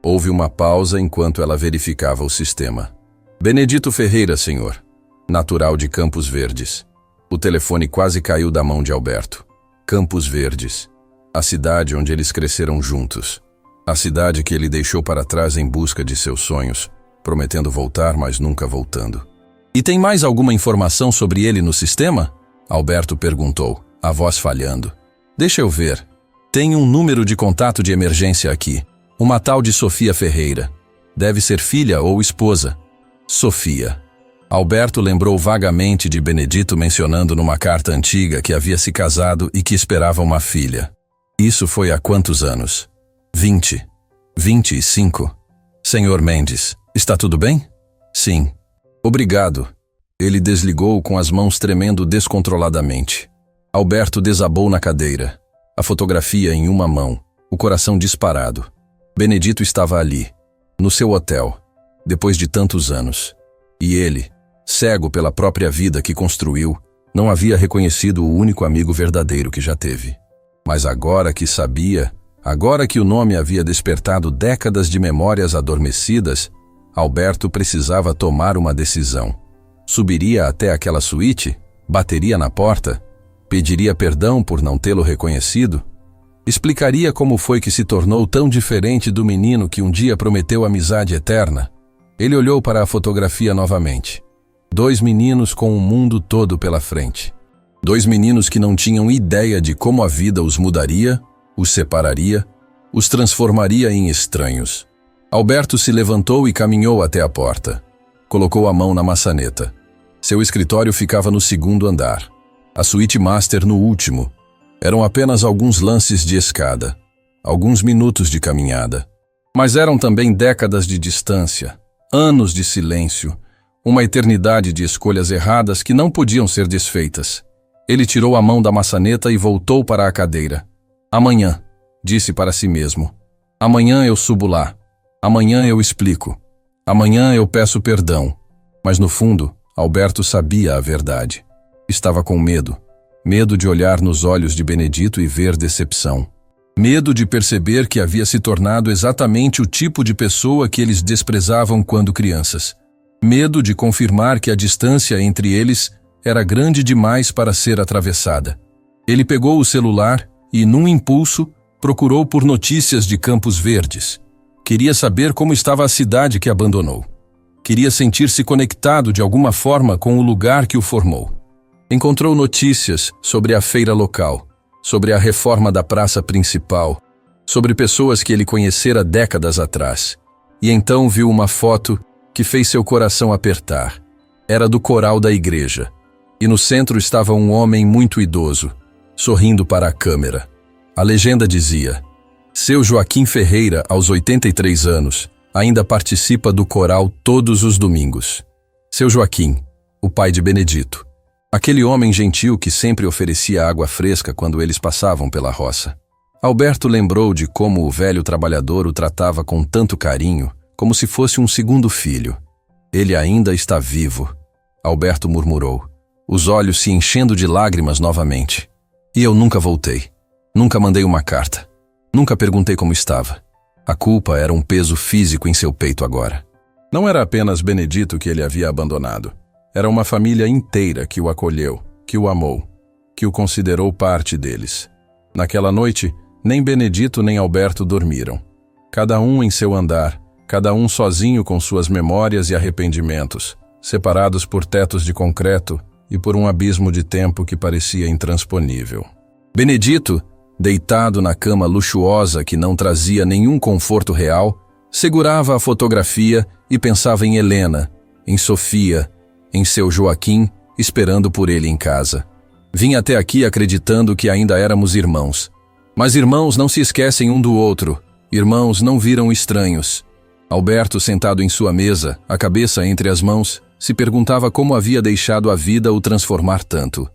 S1: Houve uma pausa enquanto ela verificava o sistema. Benedito Ferreira, senhor. Natural de Campos Verdes. O telefone quase caiu da mão de Alberto. Campos Verdes. A cidade onde eles cresceram juntos. A cidade que ele deixou para trás em busca de seus sonhos, prometendo voltar, mas nunca voltando. E tem mais alguma informação sobre ele no sistema? Alberto perguntou, a voz falhando. Deixa eu ver. Tem um número de contato de emergência aqui. Uma tal de Sofia Ferreira. Deve ser filha ou esposa. Sofia. Alberto lembrou vagamente de Benedito mencionando numa carta antiga que havia se casado e que esperava uma filha. Isso foi há quantos anos? 20. 25. Senhor Mendes, está tudo bem? Sim. Obrigado. Ele desligou com as mãos tremendo descontroladamente. Alberto desabou na cadeira, a fotografia em uma mão, o coração disparado. Benedito estava ali, no seu hotel, depois de tantos anos. E ele, cego pela própria vida que construiu, não havia reconhecido o único amigo verdadeiro que já teve. Mas agora que sabia, Agora que o nome havia despertado décadas de memórias adormecidas, Alberto precisava tomar uma decisão. Subiria até aquela suíte? Bateria na porta? Pediria perdão por não tê-lo reconhecido? Explicaria como foi que se tornou tão diferente do menino que um dia prometeu amizade eterna? Ele olhou para a fotografia novamente. 2 meninos com o mundo todo pela frente. 2 meninos que não tinham ideia de como a vida os mudaria, os separaria, os transformaria em estranhos. Alberto se levantou e caminhou até a porta. Colocou a mão na maçaneta. Seu escritório ficava no 2º andar. A suíte master no último. Eram apenas alguns lances de escada. Alguns minutos de caminhada. Mas eram também décadas de distância. Anos de silêncio. Uma eternidade de escolhas erradas que não podiam ser desfeitas. Ele tirou a mão da maçaneta e voltou para a cadeira. Amanhã, disse para si mesmo. Amanhã eu subo lá. Amanhã eu explico. Amanhã eu peço perdão. Mas no fundo, Alberto sabia a verdade. Estava com medo. Medo de olhar nos olhos de Benedito e ver decepção. Medo de perceber que havia se tornado exatamente o tipo de pessoa que eles desprezavam quando crianças. Medo de confirmar que a distância entre eles era grande demais para ser atravessada. Ele pegou o celular e, num impulso, procurou por notícias de Campos Verdes. Queria saber como estava a cidade que abandonou. Queria sentir-se conectado de alguma forma com o lugar que o formou. Encontrou notícias sobre a feira local, sobre a reforma da praça principal, sobre pessoas que ele conhecera décadas atrás. E então viu uma foto que fez seu coração apertar. Era do coral da igreja. E no centro estava um homem muito idoso, sorrindo para a câmera. A legenda dizia: Seu Joaquim Ferreira, aos 83 anos, ainda participa do coral todos os domingos. Seu Joaquim, o pai de Benedito. Aquele homem gentil que sempre oferecia água fresca quando eles passavam pela roça. Alberto lembrou de como o velho trabalhador o tratava com tanto carinho, como se fosse um segundo filho. Ele ainda está vivo, Alberto murmurou, os olhos se enchendo de lágrimas novamente. E eu nunca voltei. Nunca mandei uma carta. Nunca perguntei como estava. A culpa era um peso físico em seu peito agora. Não era apenas Benedito que ele havia abandonado. Era uma família inteira que o acolheu, que o amou, que o considerou parte deles. Naquela noite, nem Benedito nem Alberto dormiram. Cada um em seu andar, cada um sozinho com suas memórias e arrependimentos, separados por tetos de concreto e por um abismo de tempo que parecia intransponível. Benedito, deitado na cama luxuosa que não trazia nenhum conforto real, segurava a fotografia e pensava em Helena, em Sofia, em seu Joaquim, esperando por ele em casa. Vim até aqui acreditando que ainda éramos irmãos. Mas irmãos não se esquecem um do outro. Irmãos não viram estranhos. Alberto, sentado em sua mesa, a cabeça entre as mãos, se perguntava como havia deixado a vida o transformar tanto.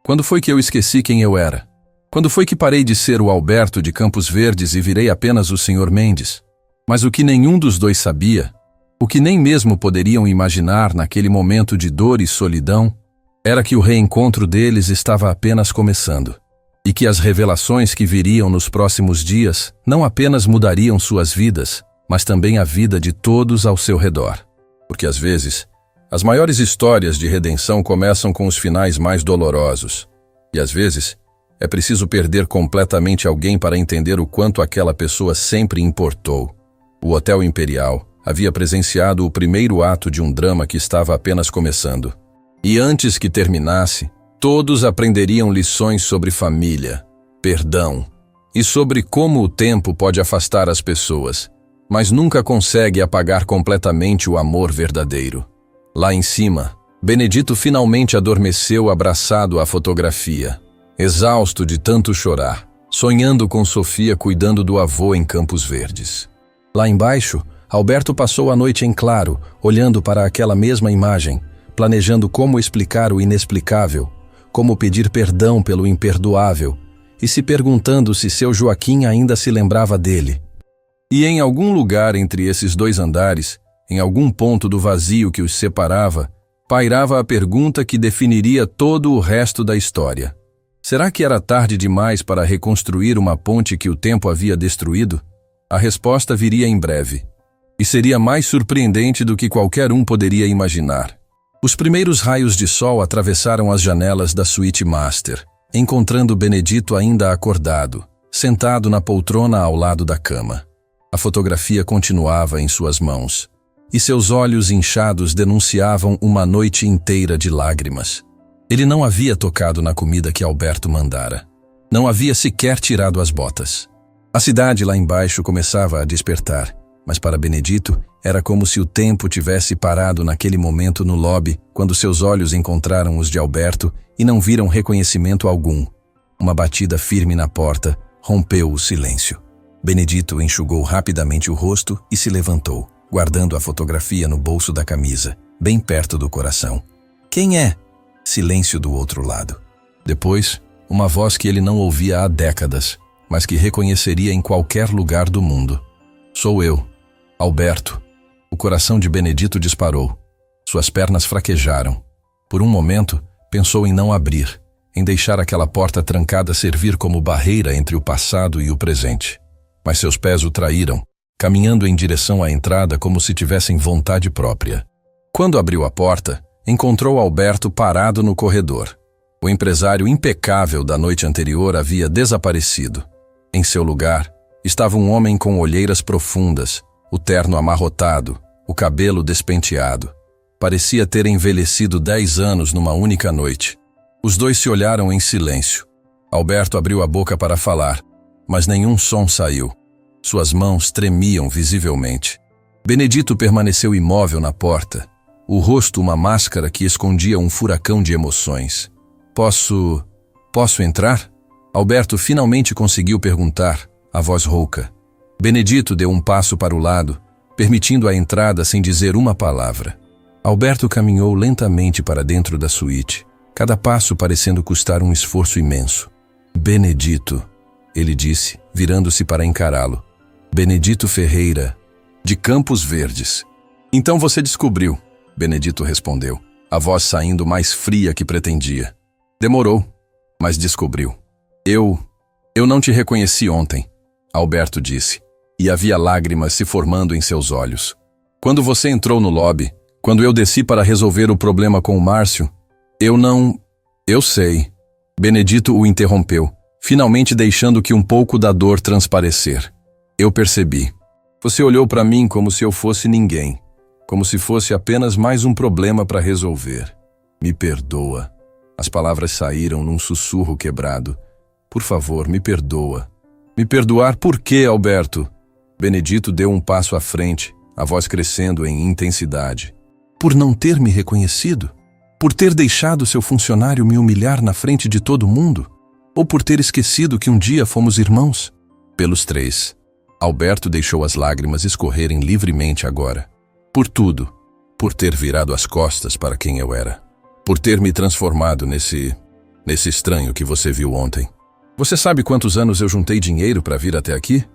S1: Quando foi que eu esqueci quem eu era? Quando foi que parei de ser o Alberto de Campos Verdes e virei apenas o Sr. Mendes? Mas o que nenhum dos dois sabia, o que nem mesmo poderiam imaginar naquele momento de dor e solidão, era que o reencontro deles estava apenas começando, e que as revelações que viriam nos próximos dias não apenas mudariam suas vidas, mas também a vida de todos ao seu redor. Porque às vezes, as maiores histórias de redenção começam com os finais mais dolorosos, e às vezes é preciso perder completamente alguém para entender o quanto aquela pessoa sempre importou. O Hotel Imperial havia presenciado o primeiro ato de um drama que estava apenas começando. E antes que terminasse, todos aprenderiam lições sobre família, perdão e sobre como o tempo pode afastar as pessoas, mas nunca consegue apagar completamente o amor verdadeiro. Lá em cima, Benedito finalmente adormeceu abraçado à fotografia, exausto de tanto chorar, sonhando com Sofia cuidando do avô em Campos Verdes. Lá embaixo, Alberto passou a noite em claro, olhando para aquela mesma imagem, planejando como explicar o inexplicável, como pedir perdão pelo imperdoável, e se perguntando se seu Joaquim ainda se lembrava dele. E em algum lugar entre esses 2 andares, em algum ponto do vazio que os separava, pairava a pergunta que definiria todo o resto da história. Será que era tarde demais para reconstruir uma ponte que o tempo havia destruído? A resposta viria em breve. E seria mais surpreendente do que qualquer um poderia imaginar. Os primeiros raios de sol atravessaram as janelas da suíte master, encontrando Benedito ainda acordado, sentado na poltrona ao lado da cama. A fotografia continuava em suas mãos, e seus olhos inchados denunciavam uma noite inteira de lágrimas. Ele não havia tocado na comida que Alberto mandara. Não havia sequer tirado as botas. A cidade lá embaixo começava a despertar, mas para Benedito era como se o tempo tivesse parado naquele momento no lobby, quando seus olhos encontraram os de Alberto e não viram reconhecimento algum. Uma batida firme na porta rompeu o silêncio. Benedito enxugou rapidamente o rosto e se levantou, guardando a fotografia no bolso da camisa, bem perto do coração. "Quem é?" Silêncio do outro lado. Depois, uma voz que ele não ouvia há décadas, mas que reconheceria em qualquer lugar do mundo. "Sou eu, Alberto." O coração de Benedito disparou. Suas pernas fraquejaram. Por um momento, pensou em não abrir, em deixar aquela porta trancada servir como barreira entre o passado e o presente. Mas seus pés o traíram, caminhando em direção à entrada como se tivessem vontade própria. Quando abriu a porta, encontrou Alberto parado no corredor. O empresário impecável da noite anterior havia desaparecido. Em seu lugar, estava um homem com olheiras profundas, o terno amarrotado, o cabelo despenteado. Parecia ter envelhecido 10 anos numa única noite. Os dois se olharam em silêncio. Alberto abriu a boca para falar, mas nenhum som saiu. Suas mãos tremiam visivelmente. Benedito permaneceu imóvel na porta, o rosto uma máscara que escondia um furacão de emoções. Posso entrar?" Alberto finalmente conseguiu perguntar, a voz rouca. Benedito deu um passo para o lado, permitindo a entrada sem dizer uma palavra. Alberto caminhou lentamente para dentro da suíte, cada passo parecendo custar um esforço imenso. "Benedito", ele disse, virando-se para encará-lo. "Benedito Ferreira, de Campos Verdes." "Então você descobriu", Benedito respondeu, a voz saindo mais fria que pretendia. "Demorou, mas descobriu." Eu não te reconheci ontem", Alberto disse, e havia lágrimas se formando em seus olhos. "Quando você entrou no lobby, quando eu desci para resolver o problema com o Márcio, Eu sei." Benedito o interrompeu, finalmente deixando que um pouco da dor transparecer. "Eu percebi. Você olhou para mim como se eu fosse ninguém, como se fosse apenas mais um problema para resolver. Me perdoa." As palavras saíram num sussurro quebrado. "Por favor, me perdoa." "Me perdoar por quê, Alberto?" Benedito deu um passo à frente, a voz crescendo em intensidade. "Por não ter me reconhecido? Por ter deixado seu funcionário me humilhar na frente de todo mundo? Ou por ter esquecido que um dia fomos irmãos?" "Pelos três." Alberto deixou as lágrimas escorrerem livremente agora. "Por tudo. Por ter virado as costas para quem eu era. Por ter me transformado nesse estranho que você viu ontem. Você sabe quantos anos eu juntei dinheiro para vir até aqui?"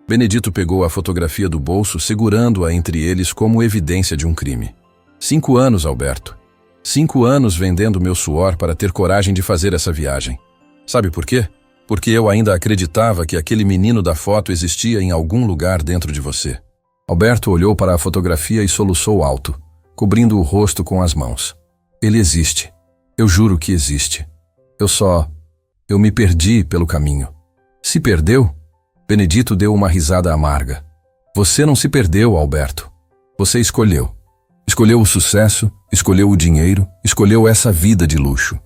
S1: Benedito pegou a fotografia do bolso, segurando-a entre eles como evidência de um crime. 5 anos, Alberto. 5 anos vendendo meu suor para ter coragem de fazer essa viagem. Sabe por quê? Porque eu ainda acreditava que aquele menino da foto existia em algum lugar dentro de você. Alberto olhou para a fotografia e soluçou alto, cobrindo o rosto com as mãos. "Ele existe. Eu juro que existe. Eu me perdi pelo caminho." "Se perdeu?" Benedito deu uma risada amarga. "Você não se perdeu, Alberto. Você escolheu. Escolheu o sucesso, escolheu o dinheiro, escolheu essa vida de luxo.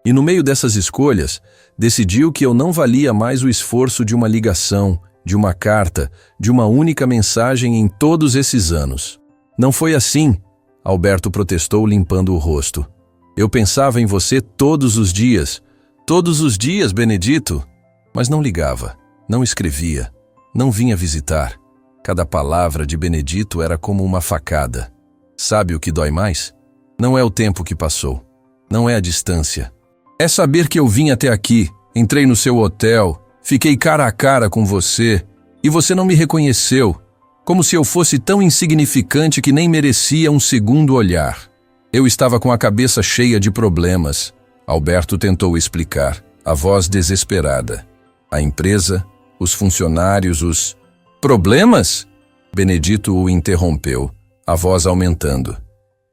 S1: E no meio dessas escolhas, decidiu que eu não valia mais o esforço de uma ligação, de uma carta, de uma única mensagem em todos esses anos." "Não foi assim", Alberto protestou, limpando o rosto. "Eu pensava em você todos os dias. Todos os dias, Benedito." Mas não ligava, não escrevia, não vinha visitar. Cada palavra de Benedito era como uma facada. Sabe o que dói mais? Não é o tempo que passou. Não é a distância. É saber que eu vim até aqui, entrei no seu hotel, fiquei cara a cara com você, e você não me reconheceu, como se eu fosse tão insignificante que nem merecia um segundo olhar. Eu estava com a cabeça cheia de problemas. Alberto tentou explicar, A voz desesperada. A empresa, os funcionários, os... Problemas? Benedito o interrompeu, a voz aumentando.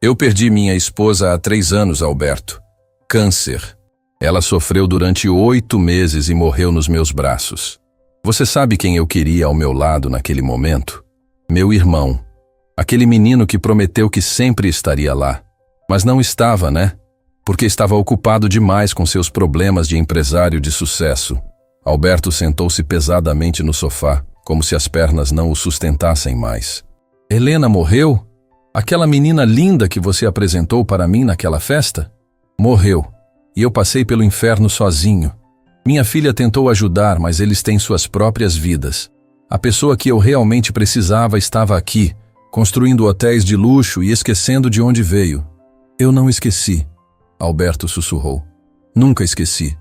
S1: Eu perdi minha esposa há 3 anos, Alberto. Câncer. Ela sofreu durante 8 meses e morreu nos meus braços. Você sabe quem eu queria ao meu lado naquele momento? Meu irmão. Aquele menino que prometeu que sempre estaria lá. Mas não estava, né? Porque estava ocupado demais com seus problemas de empresário de sucesso. Alberto sentou-se pesadamente no sofá, como se as pernas não o sustentassem mais. Helena morreu? Aquela menina linda que você apresentou para mim naquela festa? Morreu. E eu passei pelo inferno sozinho. Minha filha tentou ajudar, mas eles têm suas próprias vidas. A pessoa que eu realmente precisava estava aqui, construindo hotéis de luxo e esquecendo de onde veio. Eu não esqueci, Alberto sussurrou. Nunca esqueci.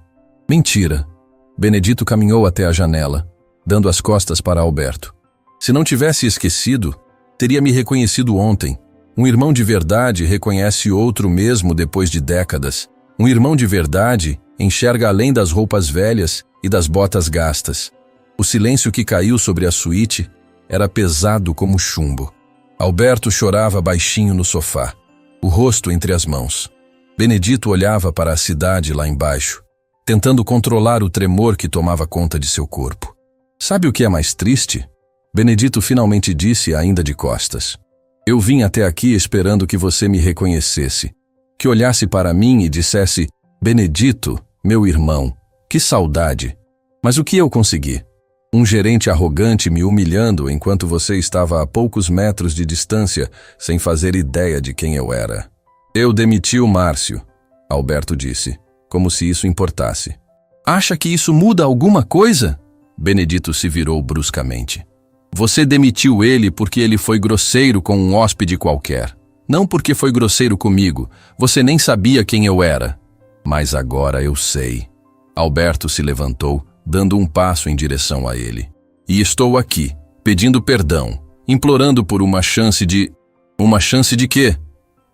S1: Mentira. Benedito caminhou até a janela, dando as costas para Alberto. Se não tivesse esquecido, teria me reconhecido ontem. Um irmão de verdade reconhece outro mesmo depois de décadas. Um irmão de verdade enxerga além das roupas velhas e das botas gastas. O silêncio que caiu sobre a suíte era pesado como chumbo. Alberto chorava baixinho no sofá, o rosto entre as mãos. Benedito olhava para a cidade lá embaixo, tentando controlar o tremor que tomava conta de seu corpo. Sabe o que é mais triste? Benedito finalmente disse, ainda de costas. Eu vim até aqui esperando que você me reconhecesse, que olhasse para mim e dissesse, Benedito, meu irmão, que saudade. Mas o que eu consegui? Um gerente arrogante me humilhando enquanto você estava a poucos metros de distância, sem fazer ideia de quem eu era. Eu demiti o Márcio, Alberto disse, como se isso importasse. Acha que isso muda alguma coisa? Benedito se virou bruscamente. Você demitiu ele porque ele foi grosseiro com um hóspede qualquer. Não porque foi grosseiro comigo, você nem sabia quem eu era. Mas agora eu sei. Alberto se levantou, dando um passo em direção a ele. E estou aqui, pedindo perdão, implorando por uma chance de... Uma chance de quê?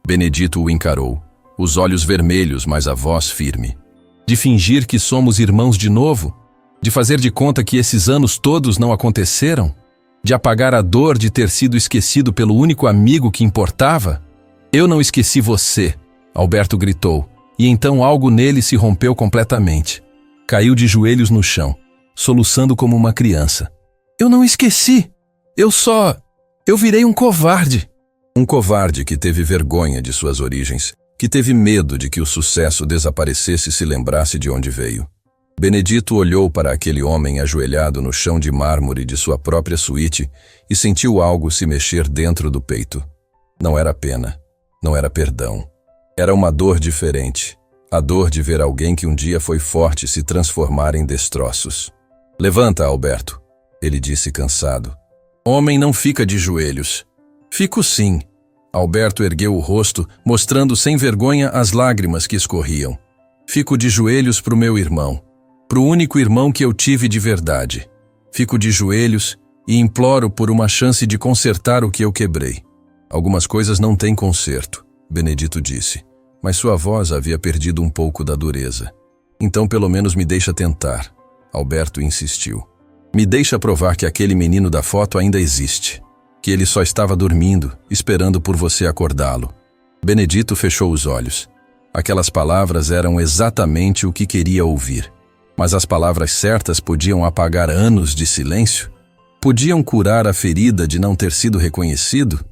S1: Benedito o encarou, os olhos vermelhos, mas a voz firme. De fingir que somos irmãos de novo? De fazer de conta que esses anos todos não aconteceram? De apagar a dor de ter sido esquecido pelo único amigo que importava? Eu não esqueci você, Alberto gritou, e então algo nele se rompeu completamente. Caiu de joelhos no chão, soluçando como uma criança. Eu não esqueci. Eu virei um covarde. Um covarde que teve vergonha de suas origens, que teve medo de que o sucesso desaparecesse e se lembrasse de onde veio. Benedito olhou para aquele homem ajoelhado no chão de mármore de sua própria suíte e sentiu algo se mexer dentro do peito. Não era pena, não era perdão. Era uma dor diferente. A dor de ver alguém que um dia foi forte se transformar em destroços. Levanta, Alberto, ele disse cansado. Homem não fica de joelhos. Fico sim. Alberto ergueu o rosto, mostrando sem vergonha as lágrimas que escorriam. Fico de joelhos pro meu irmão, pro único irmão que eu tive de verdade. Fico de joelhos e imploro por uma chance de consertar o que eu quebrei. Algumas coisas não têm conserto, Benedito disse. Mas sua voz havia perdido um pouco da dureza. Então pelo menos me deixa tentar. Alberto insistiu. Me deixa provar que aquele menino da foto ainda existe. Que ele só estava dormindo, esperando por você acordá-lo. Benedito fechou os olhos. Aquelas palavras eram exatamente o que queria ouvir. Mas as palavras certas podiam apagar anos de silêncio? Podiam curar a ferida de não ter sido reconhecido?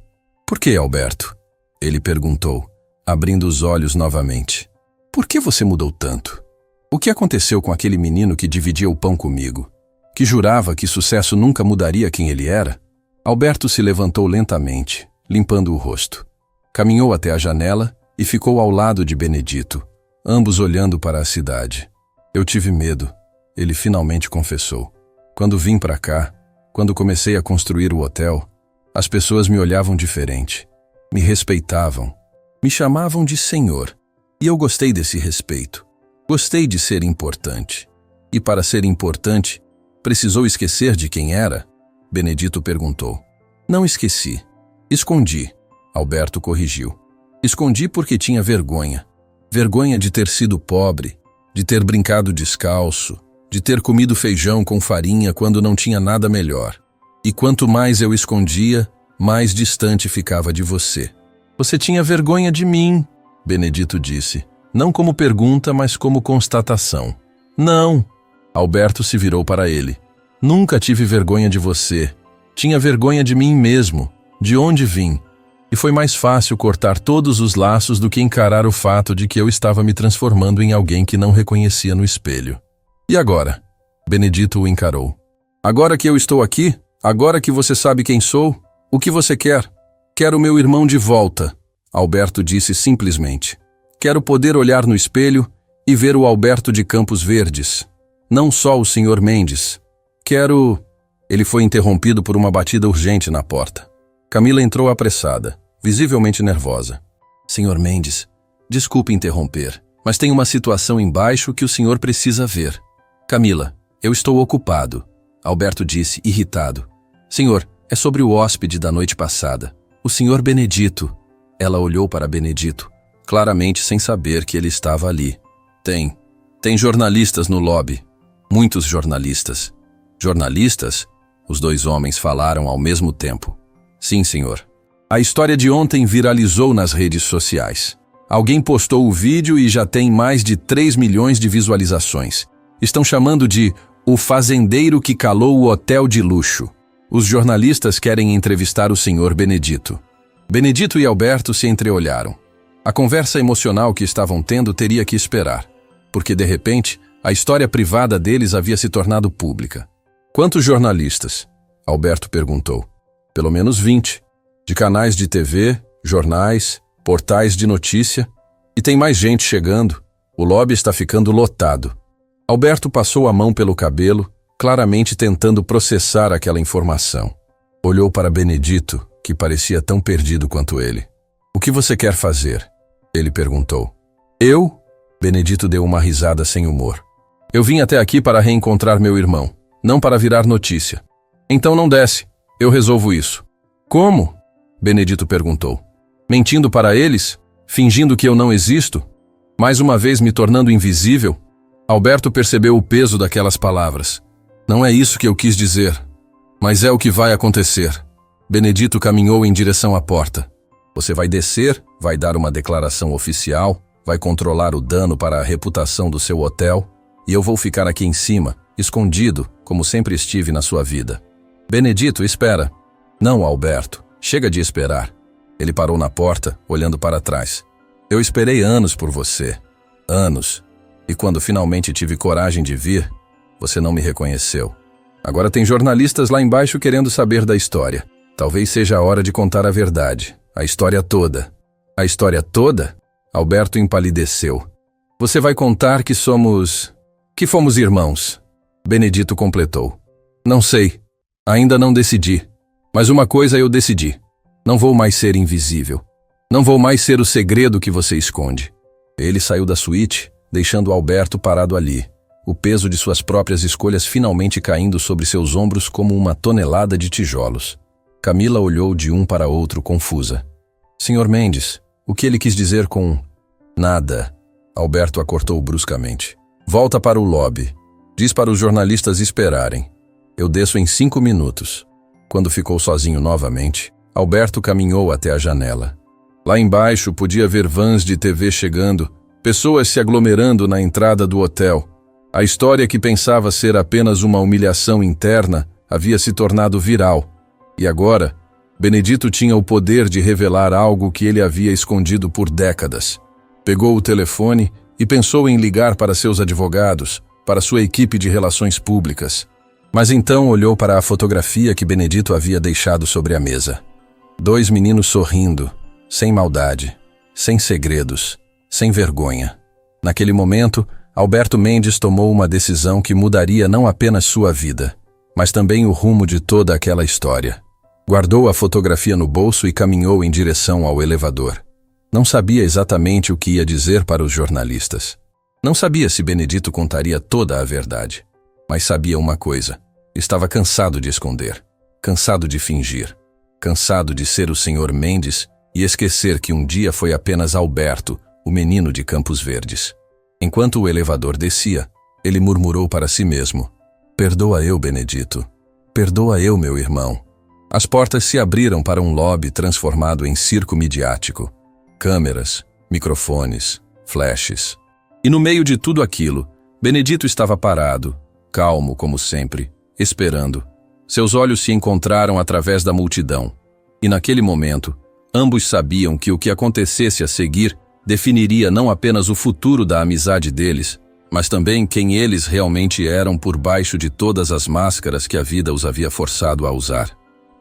S1: Por que, Alberto? Ele perguntou, abrindo os olhos novamente. Por que você mudou tanto? O que aconteceu com aquele menino que dividia o pão comigo? Que jurava que sucesso nunca mudaria quem ele era? Alberto se levantou lentamente, limpando o rosto. Caminhou até a janela e ficou ao lado de Benedito, ambos olhando para a cidade. Eu tive medo, ele finalmente confessou. Quando vim para cá, quando comecei a construir o hotel, as pessoas me olhavam diferente, me respeitavam. Me chamavam de senhor, e eu gostei desse respeito. Gostei de ser importante. E para ser importante, precisou esquecer de quem era? Benedito perguntou. Não esqueci. Escondi. Alberto corrigiu. Escondi porque tinha vergonha. Vergonha de ter sido pobre. de ter brincado descalço, de ter comido feijão com farinha quando não tinha nada melhor. E quanto mais eu escondia, mais distante ficava de você. Você tinha vergonha de mim, Benedito disse, não como pergunta, mas como constatação. Não! Alberto se virou para ele. Nunca tive vergonha de você. Tinha vergonha de mim mesmo, de onde vim. E foi mais fácil cortar todos os laços do que encarar o fato de que eu estava me transformando em alguém que não reconhecia no espelho. E agora? Benedito o encarou. Agora que eu estou aqui, agora que você sabe quem sou, o que você quer? Quero meu irmão de volta, Alberto disse simplesmente. Quero poder olhar no espelho e ver o Alberto de Campos Verdes. Não só o Sr. Mendes. Quero... Ele foi interrompido por uma batida urgente na porta. Camila entrou apressada, visivelmente nervosa. Sr. Mendes, desculpe interromper, mas tem uma situação embaixo que o senhor precisa ver. Camila, eu estou ocupado, Alberto disse, irritado. Senhor, é sobre o hóspede da noite passada, o Sr. Benedito. Ela olhou para Benedito, claramente sem saber que ele estava ali. Tem jornalistas no lobby. Muitos jornalistas. Jornalistas? Os dois homens falaram ao mesmo tempo. Sim, senhor. A história de ontem viralizou nas redes sociais. Alguém postou o vídeo e já tem mais de 3 milhões de visualizações. Estão chamando de o fazendeiro que calou o hotel de luxo. Os jornalistas querem entrevistar o senhor Benedito. Benedito e Alberto se entreolharam. A conversa emocional que estavam tendo teria que esperar, porque de repente a história privada deles havia se tornado pública. Quantos jornalistas? Alberto perguntou. Pelo menos 20. De canais de TV, jornais, portais de notícia. E tem mais gente chegando. O lobby está ficando lotado. Alberto passou a mão pelo cabelo, claramente tentando processar aquela informação. Olhou para Benedito, que parecia tão perdido quanto ele. O que você quer fazer? Ele perguntou. Eu? Benedito deu uma risada sem humor. Eu vim até aqui para reencontrar meu irmão, não para virar notícia. Então não desce, eu resolvo isso. Como? Benedito perguntou. Mentindo para eles? Fingindo que eu não existo? Mais uma vez me tornando invisível? Alberto percebeu o peso daquelas palavras. Não é isso que eu quis dizer, mas é o que vai acontecer. Benedito caminhou em direção à porta. Você vai descer, vai dar uma declaração oficial, vai controlar o dano para a reputação do seu hotel, e eu vou ficar aqui em cima, escondido, como sempre estive na sua vida. Benedito, espera. Não, Alberto, chega de esperar. Ele parou na porta, olhando para trás. Eu esperei anos por você. Anos. E quando finalmente tive coragem de vir, você não me reconheceu. Agora tem jornalistas lá embaixo querendo saber da história. Talvez seja a hora de contar a verdade. A história toda. A história toda? Alberto empalideceu. Você vai contar que fomos irmãos. Benedito completou. Não sei. Ainda não decidi. Mas uma coisa eu decidi. Não vou mais ser invisível. Não vou mais ser o segredo que você esconde. Ele saiu da suíte, deixando Alberto parado ali, o peso de suas próprias escolhas finalmente caindo sobre seus ombros como uma tonelada de tijolos. Camila olhou de um para outro confusa. Sr. Mendes, o que ele quis dizer com... Nada. Alberto a cortou bruscamente. Volta para o lobby. Diz para os jornalistas esperarem. Eu desço em 5 minutos. Quando ficou sozinho novamente, Alberto caminhou até a janela. Lá embaixo podia ver vans de TV chegando, pessoas se aglomerando na entrada do hotel. A história que pensava ser apenas uma humilhação interna havia se tornado viral. E agora, Benedito tinha o poder de revelar algo que ele havia escondido por décadas. Pegou o telefone e pensou em ligar para seus advogados, para sua equipe de relações públicas. Mas então olhou para a fotografia que Benedito havia deixado sobre a mesa. 2 meninos sorrindo, sem maldade, sem segredos, sem vergonha. Naquele momento, Alberto Mendes tomou uma decisão que mudaria não apenas sua vida, mas também o rumo de toda aquela história. Guardou a fotografia no bolso e caminhou em direção ao elevador. Não sabia exatamente o que ia dizer para os jornalistas. Não sabia se Benedito contaria toda a verdade. Mas sabia uma coisa. Estava cansado de esconder. Cansado de fingir. Cansado de ser o Sr. Mendes e esquecer que um dia foi apenas Alberto, o menino de Campos Verdes. Enquanto o elevador descia, ele murmurou para si mesmo: "Perdoa eu, Benedito. Perdoa eu, meu irmão." As portas se abriram para um lobby transformado em circo midiático. Câmeras, microfones, flashes. E no meio de tudo aquilo, Benedito estava parado, calmo como sempre, esperando. Seus olhos se encontraram através da multidão. E naquele momento, ambos sabiam que o que acontecesse a seguir definiria não apenas o futuro da amizade deles, mas também quem eles realmente eram por baixo de todas as máscaras que a vida os havia forçado a usar.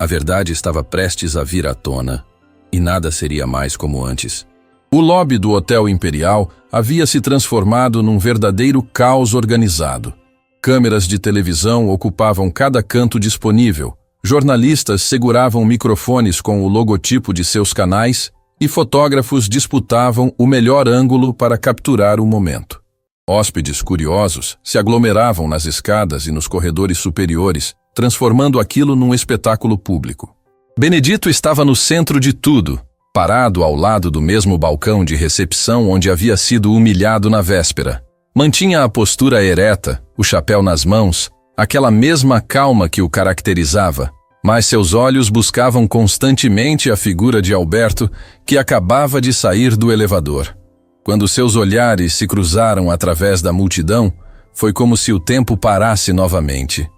S1: A verdade estava prestes a vir à tona, e nada seria mais como antes. O lobby do Hotel Imperial havia se transformado num verdadeiro caos organizado. Câmeras de televisão ocupavam cada canto disponível, jornalistas seguravam microfones com o logotipo de seus canais e fotógrafos disputavam o melhor ângulo para capturar o momento. Hóspedes curiosos se aglomeravam nas escadas e nos corredores superiores, transformando aquilo num espetáculo público. Benedito estava no centro de tudo, parado ao lado do mesmo balcão de recepção onde havia sido humilhado na véspera. Mantinha a postura ereta, o chapéu nas mãos, aquela mesma calma que o caracterizava, mas seus olhos buscavam constantemente a figura de Alberto, que acabava de sair do elevador. Quando seus olhares se cruzaram através da multidão, foi como se o tempo parasse novamente.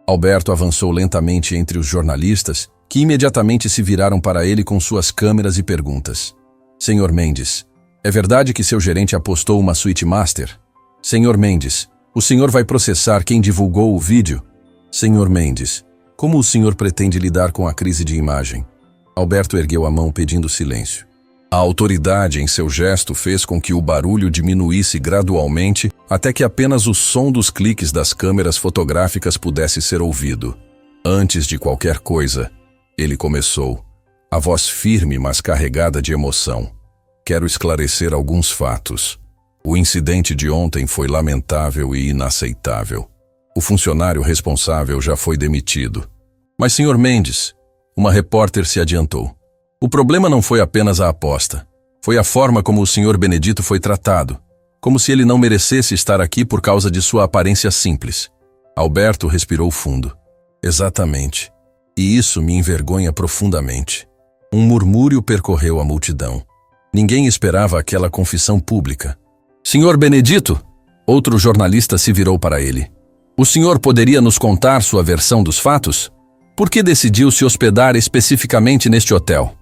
S1: Alberto avançou lentamente entre os jornalistas, que imediatamente se viraram para ele com suas câmeras e perguntas. "Senhor Mendes, é verdade que seu gerente apostou uma suíte master? Senhor Mendes, o senhor vai processar quem divulgou o vídeo? Senhor Mendes, como o senhor pretende lidar com a crise de imagem?" Alberto ergueu a mão pedindo silêncio. A autoridade em seu gesto fez com que o barulho diminuísse gradualmente até que apenas o som dos cliques das câmeras fotográficas pudesse ser ouvido. Antes de qualquer coisa, ele começou, a voz firme mas carregada de emoção. "Quero esclarecer alguns fatos. O incidente de ontem foi lamentável e inaceitável. O funcionário responsável já foi demitido." "Mas, Sr. Mendes," uma repórter se adiantou, "o problema não foi apenas a aposta. Foi a forma como o Sr. Benedito foi tratado, como se ele não merecesse estar aqui por causa de sua aparência simples." Alberto respirou fundo. "Exatamente. E isso me envergonha profundamente." Um murmúrio percorreu a multidão. Ninguém esperava aquela confissão pública. "Sr. Benedito?" Outro jornalista se virou para ele. "O senhor poderia nos contar sua versão dos fatos? Por que decidiu se hospedar especificamente neste hotel?"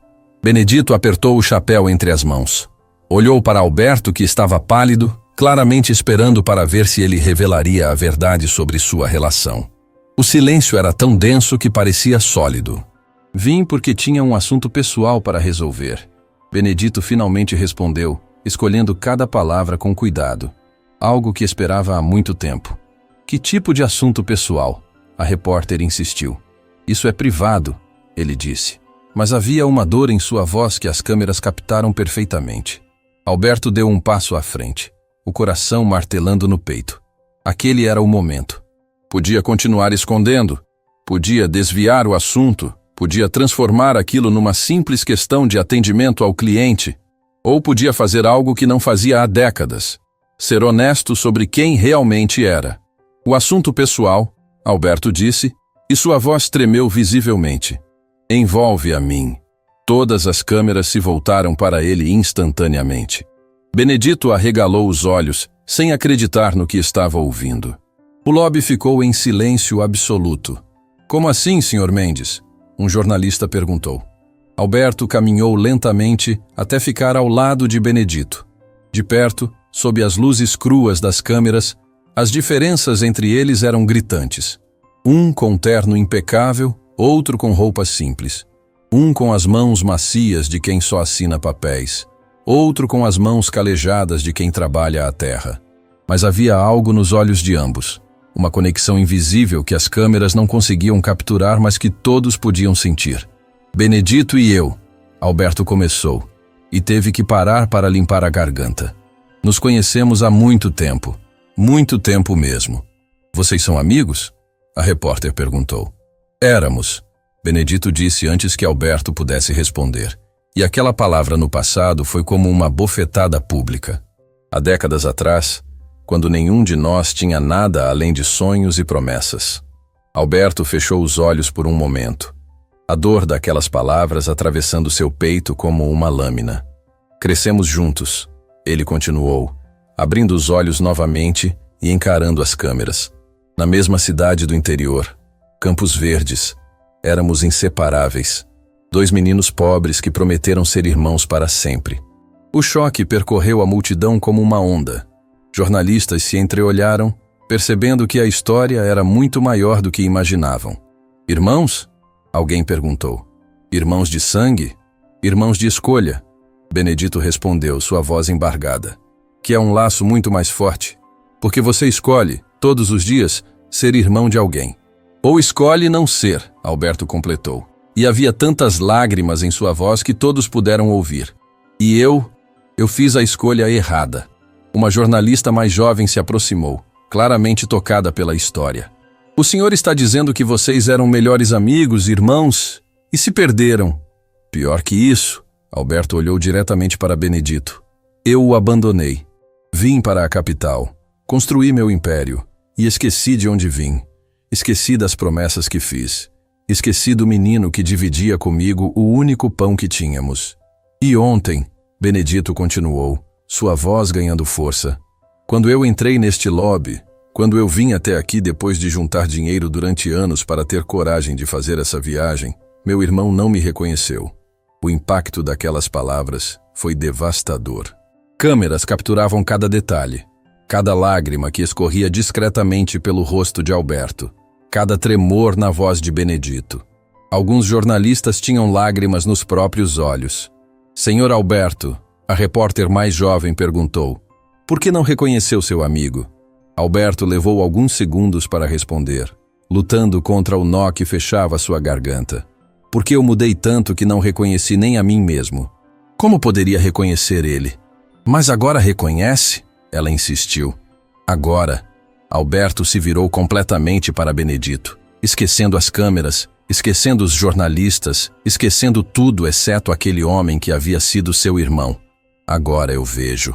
S1: Benedito apertou o chapéu entre as mãos. Olhou para Alberto, que estava pálido, claramente esperando para ver se ele revelaria a verdade sobre sua relação. O silêncio era tão denso que parecia sólido. "Vim porque tinha um assunto pessoal para resolver." Benedito finalmente respondeu, escolhendo cada palavra com cuidado. Algo que esperava há muito tempo. "Que tipo de assunto pessoal?" A repórter insistiu. "Isso é privado," ele disse. Mas havia uma dor em sua voz que as câmeras captaram perfeitamente. Alberto deu um passo à frente, o coração martelando no peito. Aquele era o momento. Podia continuar escondendo, podia desviar o assunto, podia transformar aquilo numa simples questão de atendimento ao cliente, ou podia fazer algo que não fazia há décadas, ser honesto sobre quem realmente era. "O assunto pessoal," Alberto disse, e sua voz tremeu visivelmente. "Envolve a mim." Todas as câmeras se voltaram para ele instantaneamente. Benedito arregalou os olhos, sem acreditar no que estava ouvindo. O lobby ficou em silêncio absoluto. "Como assim, Sr. Mendes?" um jornalista perguntou. Alberto caminhou lentamente até ficar ao lado de Benedito. De perto, sob as luzes cruas das câmeras, as diferenças entre eles eram gritantes. Um com terno impecável, outro com roupas simples. Um com as mãos macias de quem só assina papéis. Outro com as mãos calejadas de quem trabalha a terra. Mas havia algo nos olhos de ambos. Uma conexão invisível que as câmeras não conseguiam capturar, mas que todos podiam sentir. "Benedito e eu," Alberto começou, e teve que parar para limpar a garganta. "Nos conhecemos há muito tempo mesmo." "Vocês são amigos?" a repórter perguntou. "Éramos," Benedito disse antes que Alberto pudesse responder. E aquela palavra no passado foi como uma bofetada pública. Há décadas atrás, quando nenhum de nós tinha nada além de sonhos e promessas. Alberto fechou os olhos por um momento, a dor daquelas palavras atravessando seu peito como uma lâmina. Crescemos juntos, ele continuou, abrindo os olhos novamente e encarando as câmeras. Na mesma cidade do interior, Campos Verdes, éramos inseparáveis. 2 meninos pobres que prometeram ser irmãos para sempre. O choque percorreu a multidão como uma onda. Jornalistas se entreolharam, percebendo que a história era muito maior do que imaginavam. Irmãos? Alguém perguntou. Irmãos de sangue? Irmãos de escolha? Benedito respondeu, sua voz embargada. Que é um laço muito mais forte, porque você escolhe, todos os dias, ser irmão de alguém. Ou escolhe não ser, Alberto completou. E havia tantas lágrimas em sua voz que todos puderam ouvir. E eu fiz a escolha errada. Uma jornalista mais jovem se aproximou, claramente tocada pela história. O senhor está dizendo que vocês eram melhores amigos, irmãos, e se perderam. Pior que isso, Alberto olhou diretamente para Benedito. Eu o abandonei. Vim para a capital, construí meu império, e esqueci de onde vim. Esqueci das promessas que fiz. Esqueci do menino que dividia comigo o único pão que tínhamos. E ontem, Benedito continuou, sua voz ganhando força. Quando eu entrei neste lobby, quando eu vim até aqui depois de juntar dinheiro durante anos para ter coragem de fazer essa viagem, meu irmão não me reconheceu. O impacto daquelas palavras foi devastador. Câmeras capturavam cada detalhe, cada lágrima que escorria discretamente pelo rosto de Alberto, cada tremor na voz de Benedito. Alguns jornalistas tinham lágrimas nos próprios olhos. Senhor Alberto, a repórter mais jovem perguntou, por que não reconheceu seu amigo? Alberto levou alguns segundos para responder, lutando contra o nó que fechava sua garganta. Porque eu mudei tanto que não reconheci nem a mim mesmo. Como poderia reconhecer ele? Mas agora reconhece? Ela insistiu. Agora, Alberto se virou completamente para Benedito, esquecendo as câmeras, esquecendo os jornalistas, esquecendo tudo exceto aquele homem que havia sido seu irmão. Agora eu vejo.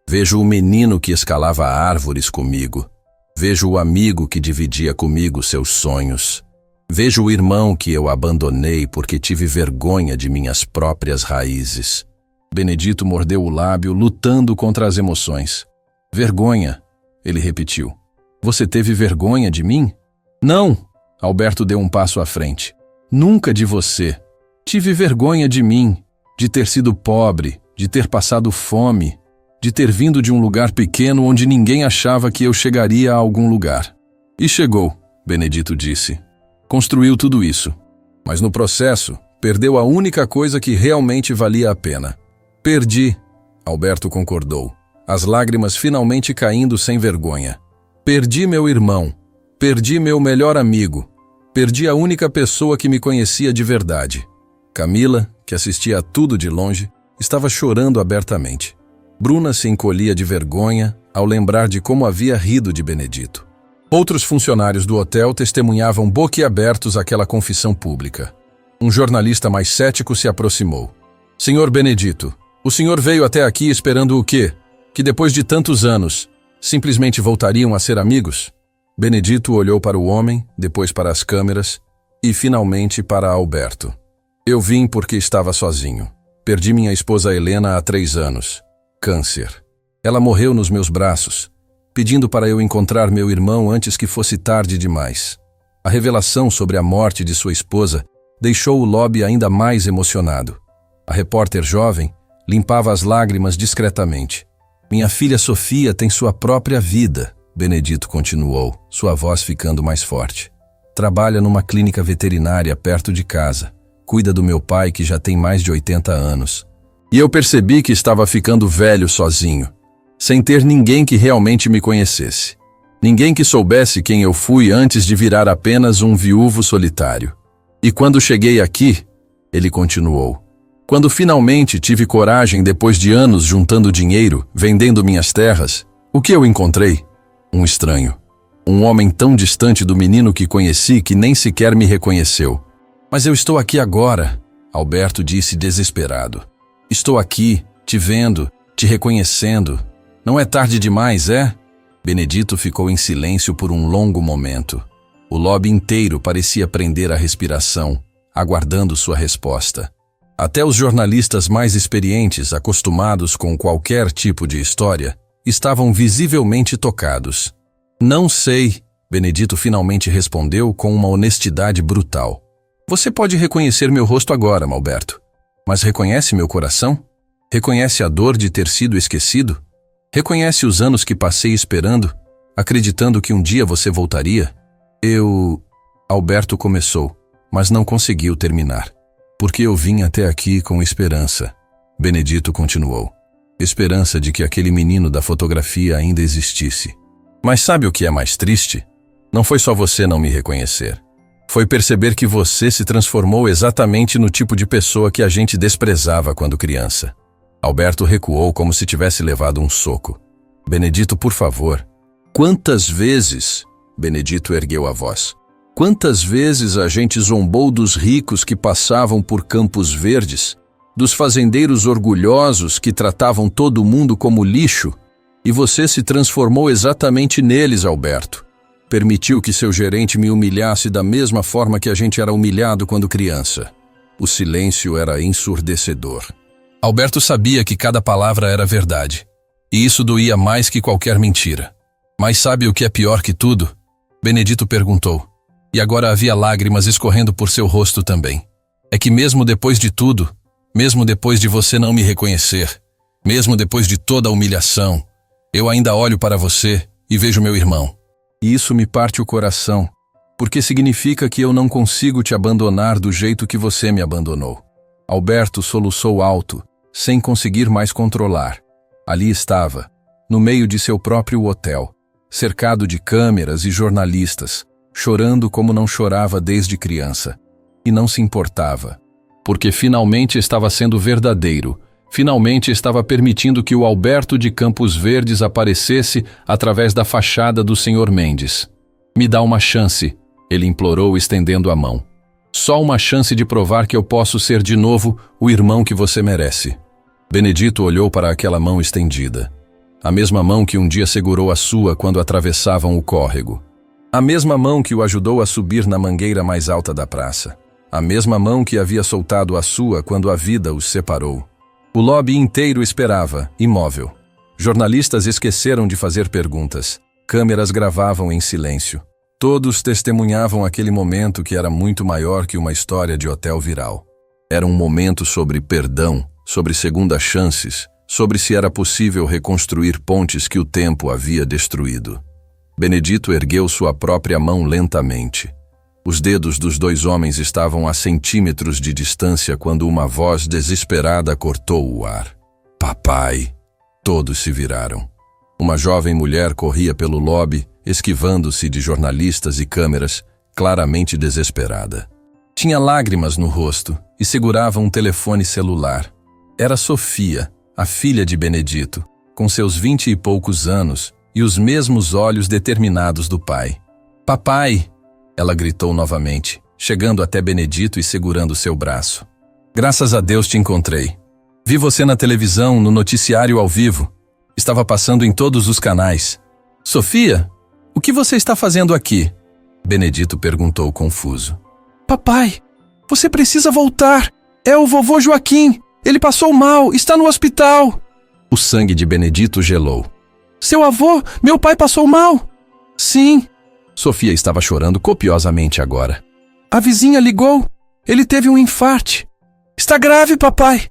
S1: Vejo o menino que escalava árvores comigo. Vejo o amigo que dividia comigo seus sonhos. Vejo o irmão que eu abandonei porque tive vergonha de minhas próprias raízes. Benedito mordeu o lábio, lutando contra as emoções. Vergonha, ele repetiu. Você teve vergonha de mim? Não, Alberto deu um passo à frente. Nunca de você. Tive vergonha de mim, de ter sido pobre, de ter passado fome, de ter vindo de um lugar pequeno onde ninguém achava que eu chegaria a algum lugar. E chegou, Benedito disse. Construiu tudo isso, mas no processo, perdeu a única coisa que realmente valia a pena. Perdi, Alberto concordou, as lágrimas finalmente caindo sem vergonha. Perdi meu irmão, perdi meu melhor amigo, perdi a única pessoa que me conhecia de verdade. Camila, que assistia a tudo de longe, estava chorando abertamente. Bruna se encolhia de vergonha ao lembrar de como havia rido de Benedito. Outros funcionários do hotel testemunhavam boquiabertos aquela confissão pública. Um jornalista mais cético se aproximou. Senhor Benedito, o senhor veio até aqui esperando o quê? Que depois de tantos anos, simplesmente voltariam a ser amigos? Benedito olhou para o homem, depois para as câmeras e, finalmente, para Alberto. Eu vim porque estava sozinho. Perdi minha esposa Helena há 3 anos. Câncer. Ela morreu nos meus braços, pedindo para eu encontrar meu irmão antes que fosse tarde demais. A revelação sobre a morte de sua esposa deixou o lobby ainda mais emocionado. A repórter jovem limpava as lágrimas discretamente. Minha filha Sofia tem sua própria vida, Benedito continuou, sua voz ficando mais forte. Trabalha numa clínica veterinária perto de casa. Cuida do meu pai que já tem mais de 80 anos. E eu percebi que estava ficando velho sozinho, sem ter ninguém que realmente me conhecesse. Ninguém que soubesse quem eu fui antes de virar apenas um viúvo solitário. E quando cheguei aqui, ele continuou, quando finalmente tive coragem depois de anos juntando dinheiro, vendendo minhas terras, o que eu encontrei? Um estranho. Um homem tão distante do menino que conheci que nem sequer me reconheceu. Mas eu estou aqui agora, Alberto disse desesperado. Estou aqui, te vendo, te reconhecendo. Não é tarde demais, é? Benedito ficou em silêncio por um longo momento. O lobby inteiro parecia prender a respiração, aguardando sua resposta. Até os jornalistas mais experientes, acostumados com qualquer tipo de história, estavam visivelmente tocados. Não sei, Benedito finalmente respondeu com uma honestidade brutal. Você pode reconhecer meu rosto agora, Malberto. Mas reconhece meu coração? Reconhece a dor de ter sido esquecido? Reconhece os anos que passei esperando, acreditando que um dia você voltaria? Alberto começou, mas não conseguiu terminar. Porque eu vim até aqui com esperança. Benedito continuou. Esperança de que aquele menino da fotografia ainda existisse. Mas sabe o que é mais triste? Não foi só você não me reconhecer. Foi perceber que você se transformou exatamente no tipo de pessoa que a gente desprezava quando criança. Alberto recuou como se tivesse levado um soco. Benedito, por favor. Quantas vezes? Benedito ergueu a voz. Quantas vezes a gente zombou dos ricos que passavam por Campos Verdes, dos fazendeiros orgulhosos que tratavam todo mundo como lixo, e você se transformou exatamente neles, Alberto. Permitiu que seu gerente me humilhasse da mesma forma que a gente era humilhado quando criança. O silêncio era ensurdecedor. Alberto sabia que cada palavra era verdade, e isso doía mais que qualquer mentira. Mas sabe o que é pior que tudo? Benedito perguntou, e agora havia lágrimas escorrendo por seu rosto também. É que mesmo depois de tudo, mesmo depois de você não me reconhecer, mesmo depois de toda a humilhação, eu ainda olho para você e vejo meu irmão. E isso me parte o coração, porque significa que eu não consigo te abandonar do jeito que você me abandonou. Alberto soluçou alto, sem conseguir mais controlar. Ali estava, no meio de seu próprio hotel, cercado de câmeras e jornalistas, chorando como não chorava desde criança. E não se importava, porque finalmente estava sendo verdadeiro, finalmente estava permitindo que o Alberto de Campos Verdes aparecesse através da fachada do Sr. Mendes. Me dá uma chance, ele implorou estendendo a mão. Só uma chance de provar que eu posso ser de novo o irmão que você merece. Benedito olhou para aquela mão estendida. A mesma mão que um dia segurou a sua quando atravessavam o córrego. A mesma mão que o ajudou a subir na mangueira mais alta da praça. A mesma mão que havia soltado a sua quando a vida os separou. O lobby inteiro esperava, imóvel. Jornalistas esqueceram de fazer perguntas. Câmeras gravavam em silêncio. Todos testemunhavam aquele momento que era muito maior que uma história de hotel viral. Era um momento sobre perdão, sobre segundas chances, sobre se era possível reconstruir pontes que o tempo havia destruído. Benedito ergueu sua própria mão lentamente. Os dedos dos dois homens estavam a centímetros de distância quando uma voz desesperada cortou o ar. Papai! Todos se viraram. Uma jovem mulher corria pelo lobby, esquivando-se de jornalistas e câmeras, claramente desesperada. Tinha lágrimas no rosto e segurava um telefone celular. Era Sofia, a filha de Benedito, com seus 20 e poucos anos e os mesmos olhos determinados do pai. Papai! Ela gritou novamente, chegando até Benedito e segurando seu braço. Graças a Deus te encontrei. Vi você na televisão, no noticiário ao vivo. Estava passando em todos os canais. Sofia, o que você está fazendo aqui? Benedito perguntou confuso. Papai, você precisa voltar. É o vovô Joaquim. Ele passou mal, está no hospital. O sangue de Benedito gelou. Seu avô, meu pai passou mal? Sim. Sofia estava chorando copiosamente agora. A vizinha ligou. Ele teve um infarte. Está grave, papai.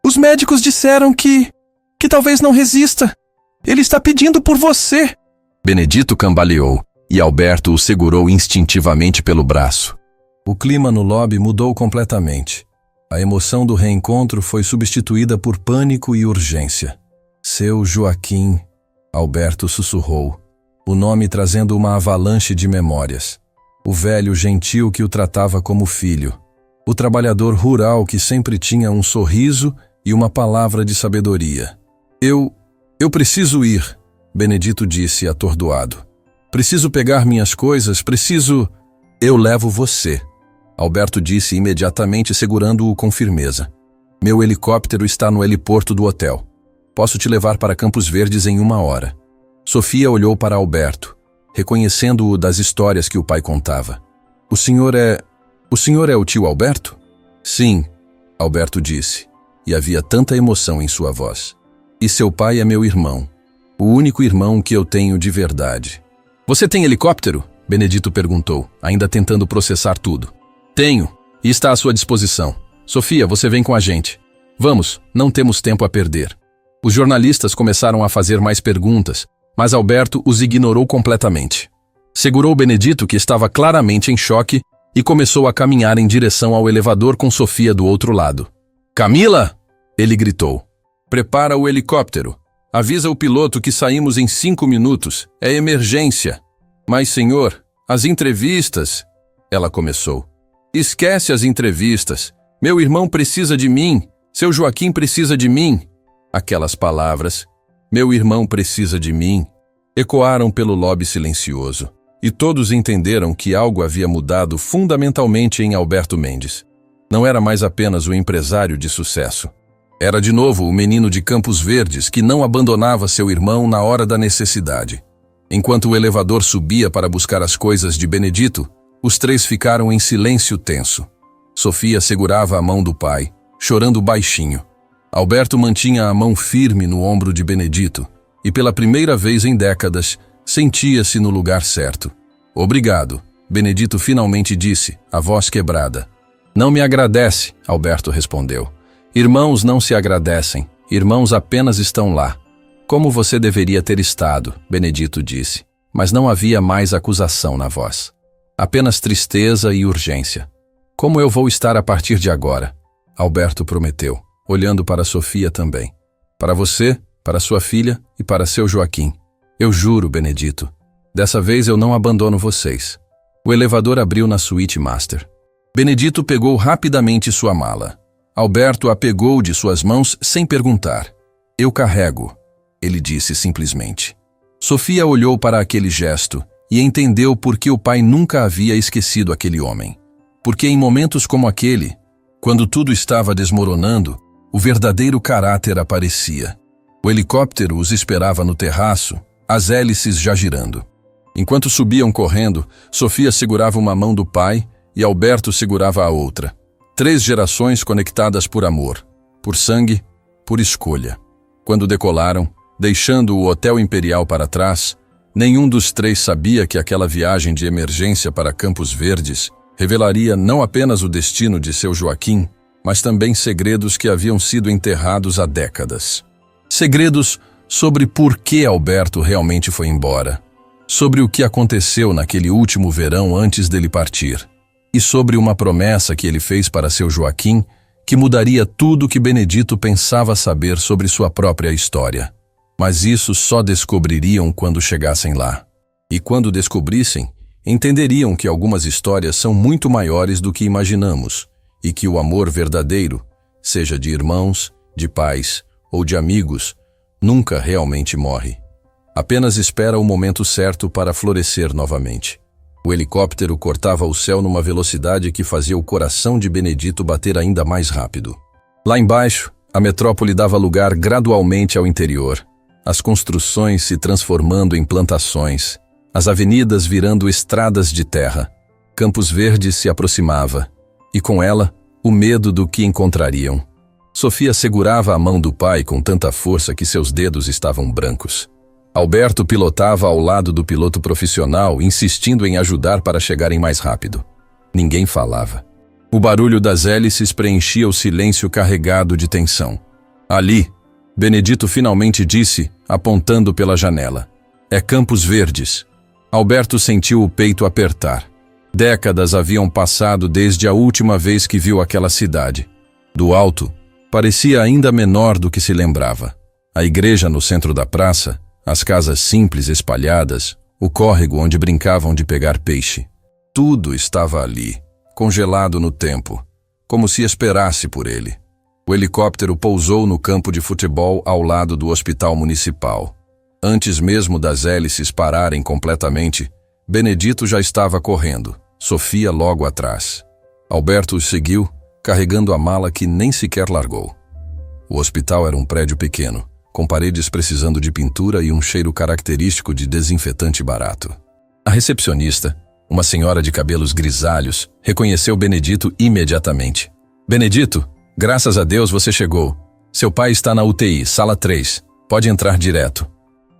S1: Os médicos disseram que talvez não resista. Ele está pedindo por você. Benedito cambaleou e Alberto o segurou instintivamente pelo braço. O clima no lobby mudou completamente. A emoção do reencontro foi substituída por pânico e urgência. Seu Joaquim, Alberto sussurrou, o nome trazendo uma avalanche de memórias. O velho gentil que o tratava como filho. O trabalhador rural que sempre tinha um sorriso e uma palavra de sabedoria. Eu preciso ir, Benedito disse atordoado. Preciso pegar minhas coisas, preciso... Eu levo você, Alberto disse imediatamente segurando-o com firmeza. Meu helicóptero está no heliporto do hotel. Posso te levar para Campos Verdes em 1 hora. Sofia olhou para Alberto, reconhecendo-o das histórias que o pai contava. O senhor é o tio Alberto? Sim, Alberto disse, e havia tanta emoção em sua voz. E seu pai é meu irmão, o único irmão que eu tenho de verdade. Você tem helicóptero? Benedito perguntou, ainda tentando processar tudo. Tenho, e está à sua disposição. Sofia, você vem com a gente. Vamos, não temos tempo a perder. Os jornalistas começaram a fazer mais perguntas, mas Alberto os ignorou completamente. Segurou Benedito, que estava claramente em choque, e começou a caminhar em direção ao elevador com Sofia do outro lado. Camila! Ele gritou. Prepara o helicóptero. Avisa o piloto que saímos em 5 minutos. É emergência. Mas, senhor, as entrevistas... Ela começou. Esquece as entrevistas. Meu irmão precisa de mim. Seu Joaquim precisa de mim. Aquelas palavras, meu irmão precisa de mim, ecoaram pelo lobby silencioso, e todos entenderam que algo havia mudado fundamentalmente em Alberto Mendes. Não era mais apenas o empresário de sucesso. Era de novo o menino de Campos Verdes que não abandonava seu irmão na hora da necessidade. Enquanto o elevador subia para buscar as coisas de Benedito, os três ficaram em silêncio tenso. Sofia segurava a mão do pai, chorando baixinho. Alberto mantinha a mão firme no ombro de Benedito e, pela primeira vez em décadas, sentia-se no lugar certo. Obrigado, Benedito finalmente disse, a voz quebrada. Não me agradece, Alberto respondeu. Irmãos não se agradecem, irmãos apenas estão lá. Como você deveria ter estado, Benedito disse, mas não havia mais acusação na voz. Apenas tristeza e urgência. Como eu vou estar a partir de agora? Alberto prometeu, olhando para Sofia também. Para você, para sua filha e para seu Joaquim. Eu juro, Benedito. Dessa vez eu não abandono vocês. O elevador abriu na suíte master. Benedito pegou rapidamente sua mala. Alberto a pegou de suas mãos sem perguntar. Eu carrego, ele disse simplesmente. Sofia olhou para aquele gesto e entendeu por que o pai nunca havia esquecido aquele homem. Porque em momentos como aquele, quando tudo estava desmoronando, o verdadeiro caráter aparecia. O helicóptero os esperava no terraço, as hélices já girando. Enquanto subiam correndo, Sofia segurava uma mão do pai e Alberto segurava a outra. 3 gerações conectadas por amor, por sangue, por escolha. Quando decolaram, deixando o Hotel Imperial para trás, nenhum dos 3 sabia que aquela viagem de emergência para Campos Verdes revelaria não apenas o destino de seu Joaquim, mas também segredos que haviam sido enterrados há décadas. Segredos sobre por que Alberto realmente foi embora, sobre o que aconteceu naquele último verão antes dele partir, e sobre uma promessa que ele fez para seu Joaquim que mudaria tudo que Benedito pensava saber sobre sua própria história. Mas isso só descobririam quando chegassem lá. E quando descobrissem, entenderiam que algumas histórias são muito maiores do que imaginamos, e que o amor verdadeiro, seja de irmãos, de pais ou de amigos, nunca realmente morre. Apenas espera o momento certo para florescer novamente. O helicóptero cortava o céu numa velocidade que fazia o coração de Benedito bater ainda mais rápido. Lá embaixo, a metrópole dava lugar gradualmente ao interior, as construções se transformando em plantações, as avenidas virando estradas de terra. Campos Verdes se aproximava, e com ela, o medo do que encontrariam. Sofia segurava a mão do pai com tanta força que seus dedos estavam brancos. Alberto pilotava ao lado do piloto profissional, insistindo em ajudar para chegarem mais rápido. Ninguém falava. O barulho das hélices preenchia o silêncio carregado de tensão. Ali, Benedito finalmente disse, apontando pela janela. É Campos Verdes. Alberto sentiu o peito apertar. Décadas haviam passado desde a última vez que viu aquela cidade. Do alto, parecia ainda menor do que se lembrava. A igreja no centro da praça, as casas simples espalhadas, o córrego onde brincavam de pegar peixe. Tudo estava ali, congelado no tempo, como se esperasse por ele. O helicóptero pousou no campo de futebol ao lado do hospital municipal. Antes mesmo das hélices pararem completamente, Benedito já estava correndo, Sofia logo atrás. Alberto os seguiu, carregando a mala que nem sequer largou. O hospital era um prédio pequeno, com paredes precisando de pintura e um cheiro característico de desinfetante barato. A recepcionista, uma senhora de cabelos grisalhos, reconheceu Benedito imediatamente. Benedito, graças a Deus você chegou. Seu pai está na UTI, sala 3. Pode entrar direto.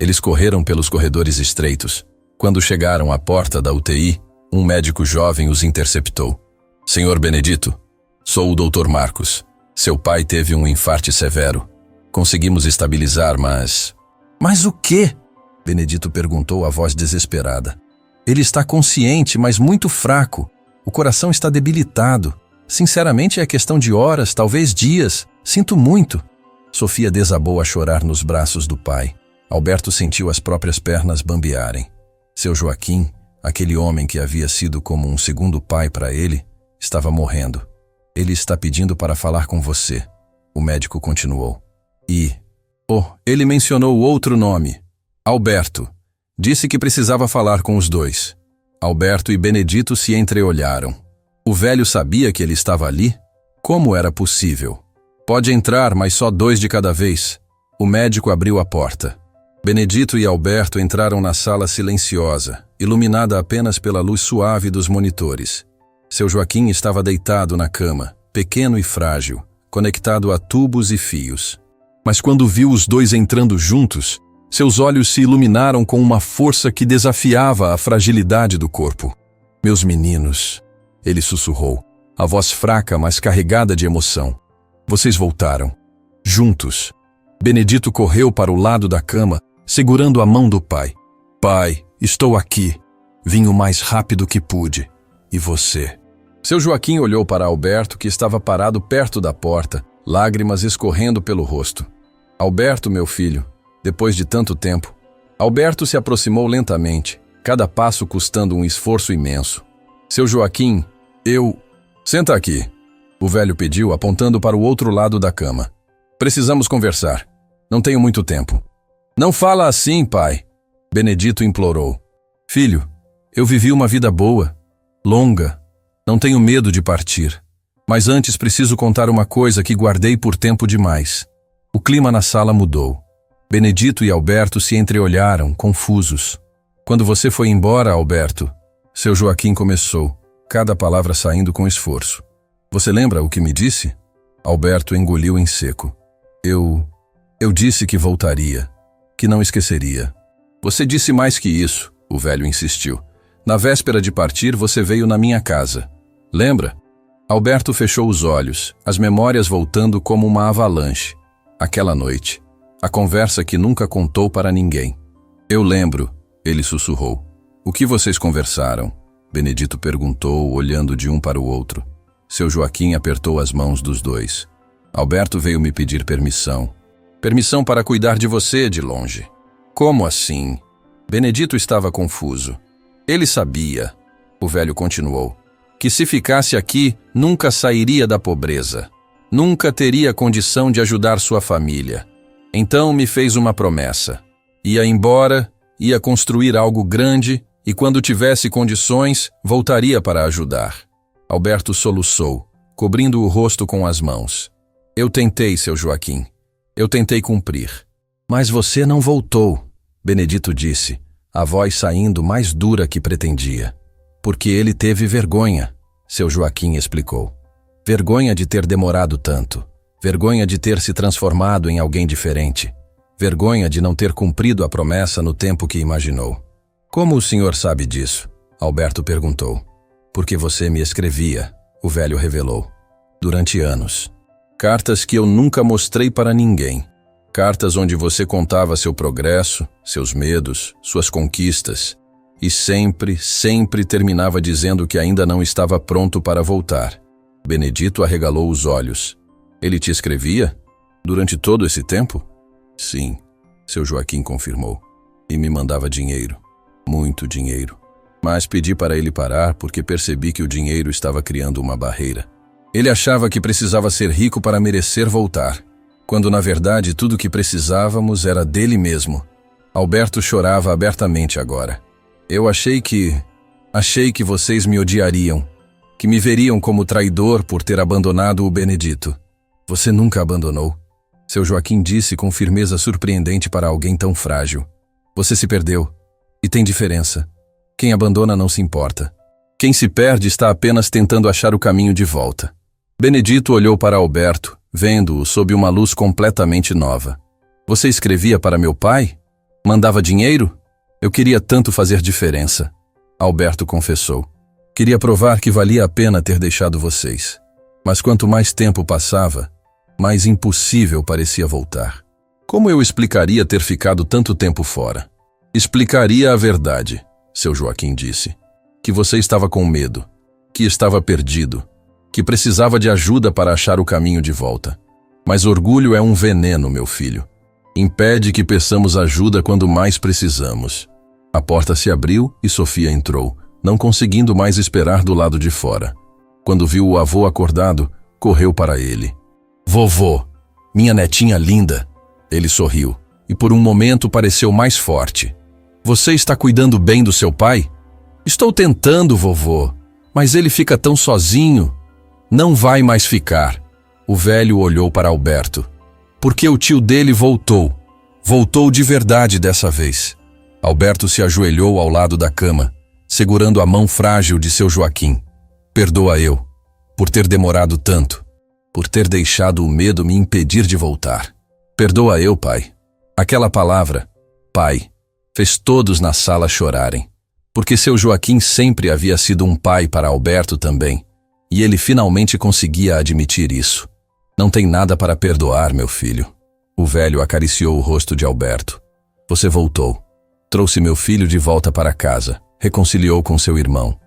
S1: Eles correram pelos corredores estreitos. Quando chegaram à porta da UTI, um médico jovem os interceptou. Senhor Benedito, sou o Dr. Marcos. Seu pai teve um infarte severo. Conseguimos estabilizar, mas... Mas o quê? Benedito perguntou a voz desesperada. Ele está consciente, mas muito fraco. O coração está debilitado. Sinceramente, é questão de horas, talvez dias. Sinto muito. Sofia desabou a chorar nos braços do pai. Alberto sentiu as próprias pernas bambearem. Seu Joaquim, aquele homem que havia sido como um segundo pai para ele, estava morrendo. Ele está pedindo para falar com você. O médico continuou. Ele mencionou outro nome. Alberto. Disse que precisava falar com os dois. Alberto e Benedito se entreolharam. O velho sabia que ele estava ali? Como era possível? Pode entrar, mas só 2 de cada vez. O médico abriu a porta. Benedito e Alberto entraram na sala silenciosa, iluminada apenas pela luz suave dos monitores. Seu Joaquim estava deitado na cama, pequeno e frágil, conectado a tubos e fios. Mas quando viu os dois entrando juntos, seus olhos se iluminaram com uma força que desafiava a fragilidade do corpo. Meus meninos, ele sussurrou, a voz fraca, mas carregada de emoção. Vocês voltaram. Juntos. Benedito correu para o lado da cama, segurando a mão do pai. Pai, estou aqui. Vim o mais rápido que pude. E você? Seu Joaquim olhou para Alberto, que estava parado perto da porta, lágrimas escorrendo pelo rosto. Alberto, meu filho, depois de tanto tempo. Alberto se aproximou lentamente, cada passo custando um esforço imenso. Seu Joaquim, Senta aqui, o velho pediu, apontando para o outro lado da cama. Precisamos conversar. Não tenho muito tempo. Não fala assim, pai, Benedito implorou. Filho, eu vivi uma vida boa, longa. Não tenho medo de partir. Mas antes preciso contar uma coisa que guardei por tempo demais. O clima na sala mudou. Benedito e Alberto se entreolharam, confusos. Quando você foi embora, Alberto, seu Joaquim começou, cada palavra saindo com esforço. Você lembra o que me disse? Alberto engoliu em seco. Eu disse que voltaria, que não esqueceria. Você disse mais que isso, o velho insistiu. Na véspera de partir, você veio na minha casa. Lembra? Alberto fechou os olhos, as memórias voltando como uma avalanche. Aquela noite, a conversa que nunca contou para ninguém. Eu lembro, ele sussurrou. O que vocês conversaram? Benedito perguntou, olhando de um para o outro. Seu Joaquim apertou as mãos dos dois. Alberto veio me pedir permissão. Permissão para cuidar de você de longe. Como assim? Benedito estava confuso. Ele sabia, o velho continuou, que se ficasse aqui, nunca sairia da pobreza. Nunca teria condição de ajudar sua família. Então me fez uma promessa. Ia embora, ia construir algo grande e quando tivesse condições, voltaria para ajudar. Alberto soluçou, cobrindo o rosto com as mãos. Eu tentei, seu Joaquim. Eu tentei cumprir. Mas você não voltou, Benedito disse, a voz saindo mais dura que pretendia. Porque ele teve vergonha, seu Joaquim explicou. Vergonha de ter demorado tanto. Vergonha de ter se transformado em alguém diferente. Vergonha de não ter cumprido a promessa no tempo que imaginou. Como o senhor sabe disso? Alberto perguntou. Porque você me escrevia, o velho revelou. Durante anos. Cartas que eu nunca mostrei para ninguém. Cartas onde você contava seu progresso, seus medos, suas conquistas. E sempre, sempre terminava dizendo que ainda não estava pronto para voltar. Benedito arregalou os olhos. Ele te escrevia? Durante todo esse tempo? Sim, seu Joaquim confirmou. E me mandava dinheiro. Muito dinheiro. Mas pedi para ele parar porque percebi que o dinheiro estava criando uma barreira. Ele achava que precisava ser rico para merecer voltar, quando na verdade tudo o que precisávamos era dele mesmo. Alberto chorava abertamente agora. Eu achei que vocês me odiariam, que me veriam como traidor por ter abandonado o Benedito. Você nunca abandonou. Seu Joaquim disse com firmeza surpreendente para alguém tão frágil. Você se perdeu. E tem diferença. Quem abandona não se importa. Quem se perde está apenas tentando achar o caminho de volta. Benedito olhou para Alberto, vendo-o sob uma luz completamente nova. Você escrevia para meu pai? Mandava dinheiro? Eu queria tanto fazer diferença. Alberto confessou. Queria provar que valia a pena ter deixado vocês. Mas quanto mais tempo passava, mais impossível parecia voltar. Como eu explicaria ter ficado tanto tempo fora? Explicaria a verdade, seu Joaquim disse. Que você estava com medo, que estava perdido, que precisava de ajuda para achar o caminho de volta. Mas orgulho é um veneno, meu filho. Impede que peçamos ajuda quando mais precisamos. A porta se abriu e Sofia entrou, não conseguindo mais esperar do lado de fora. Quando viu o avô acordado, correu para ele. Vovô, minha netinha linda. Ele sorriu, e por um momento pareceu mais forte. Você está cuidando bem do seu pai? Estou tentando, vovô, mas ele fica tão sozinho. Não vai mais ficar. O velho olhou para Alberto. Porque o tio dele voltou. Voltou de verdade dessa vez. Alberto se ajoelhou ao lado da cama, segurando a mão frágil de seu Joaquim. Perdoa eu, por ter demorado tanto, por ter deixado o medo me impedir de voltar. Perdoa eu, pai. Aquela palavra, pai, fez todos na sala chorarem, porque seu Joaquim sempre havia sido um pai para Alberto também, e ele finalmente conseguia admitir isso. Não tem nada para perdoar, meu filho. O velho acariciou o rosto de Alberto. Você voltou. Trouxe meu filho de volta para casa. Reconciliou com seu irmão.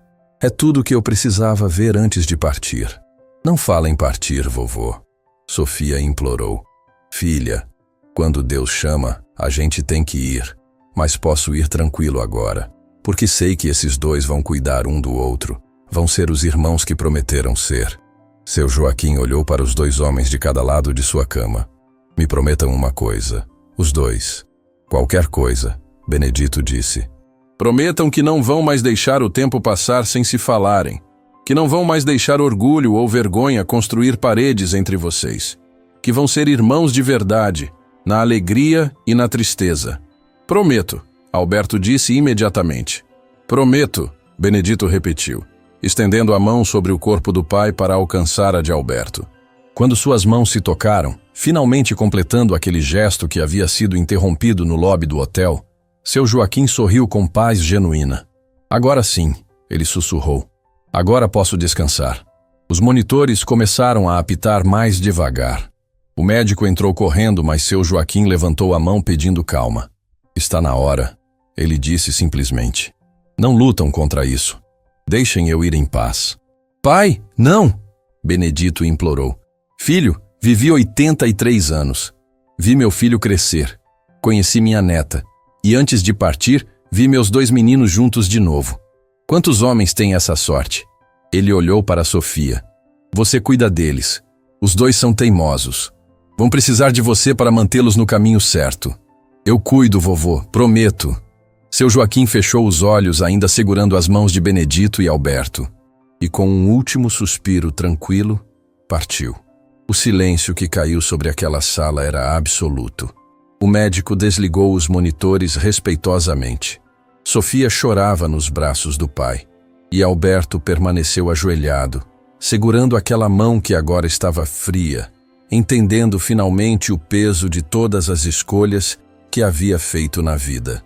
S1: É tudo o que eu precisava ver antes de partir. Não fala em partir, vovô. Sofia implorou. Filha, quando Deus chama, a gente tem que ir. Mas posso ir tranquilo agora, porque sei que esses dois vão cuidar um do outro. Vão ser os irmãos que prometeram ser. Seu Joaquim olhou para os dois homens de cada lado de sua cama. Me prometam uma coisa, os dois. Qualquer coisa, Benedito disse. Prometam que não vão mais deixar o tempo passar sem se falarem, que não vão mais deixar orgulho ou vergonha construir paredes entre vocês, que vão ser irmãos de verdade, na alegria e na tristeza. Prometo, Alberto disse imediatamente. Prometo, Benedito repetiu, estendendo a mão sobre o corpo do pai para alcançar a de Alberto. Quando suas mãos se tocaram, finalmente completando aquele gesto que havia sido interrompido no lobby do hotel, seu Joaquim sorriu com paz genuína. Agora sim, ele sussurrou. Agora posso descansar. Os monitores começaram a apitar mais devagar. O médico entrou correndo, mas seu Joaquim levantou a mão pedindo calma. Está na hora, ele disse simplesmente. Não lutam contra isso. Deixem eu ir em paz. Pai, não! Benedito implorou. Filho, vivi 83 anos. Vi meu filho crescer. Conheci minha neta. E antes de partir, vi meus dois meninos juntos de novo. Quantos homens têm essa sorte? Ele olhou para Sofia. Você cuida deles. Os dois são teimosos. Vão precisar de você para mantê-los no caminho certo. Eu cuido, vovô, prometo. Seu Joaquim fechou os olhos, ainda segurando as mãos de Benedito e Alberto. E com um último suspiro tranquilo, partiu. O silêncio que caiu sobre aquela sala era absoluto. O médico desligou os monitores respeitosamente. Sofia chorava nos braços do pai. E Alberto permaneceu ajoelhado, segurando aquela mão que agora estava fria, entendendo finalmente o peso de todas as escolhas que havia feito na vida.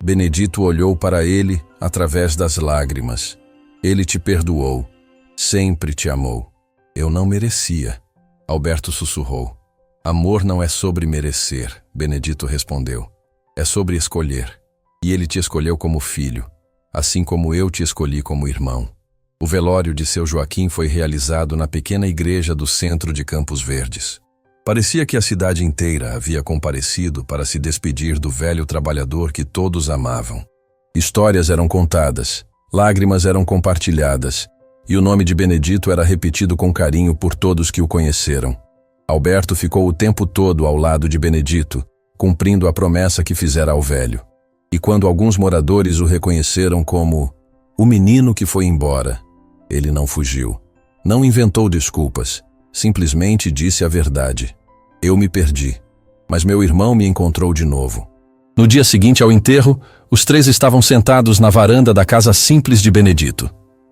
S1: Benedito olhou para ele através das lágrimas. Ele te perdoou. Sempre te amou. Eu não merecia. Alberto sussurrou. Amor não é sobre merecer, Benedito respondeu. É sobre escolher. E ele te escolheu como filho, assim como eu te escolhi como irmão. O velório de seu Joaquim foi realizado na pequena igreja do centro de Campos Verdes. Parecia que a cidade inteira havia comparecido para se despedir do velho trabalhador que todos amavam. Histórias eram contadas, lágrimas eram compartilhadas, e o nome de Benedito era repetido com carinho por todos que o conheceram. Alberto ficou o tempo todo ao lado de Benedito, cumprindo a promessa que fizera ao velho. E quando alguns moradores o reconheceram como o menino que foi embora, ele não fugiu. Não inventou desculpas, simplesmente disse a verdade. Eu me perdi. mas meu irmão me encontrou de novo. No dia seguinte ao enterro, os três estavam sentados na varanda da casa simples de Benedito.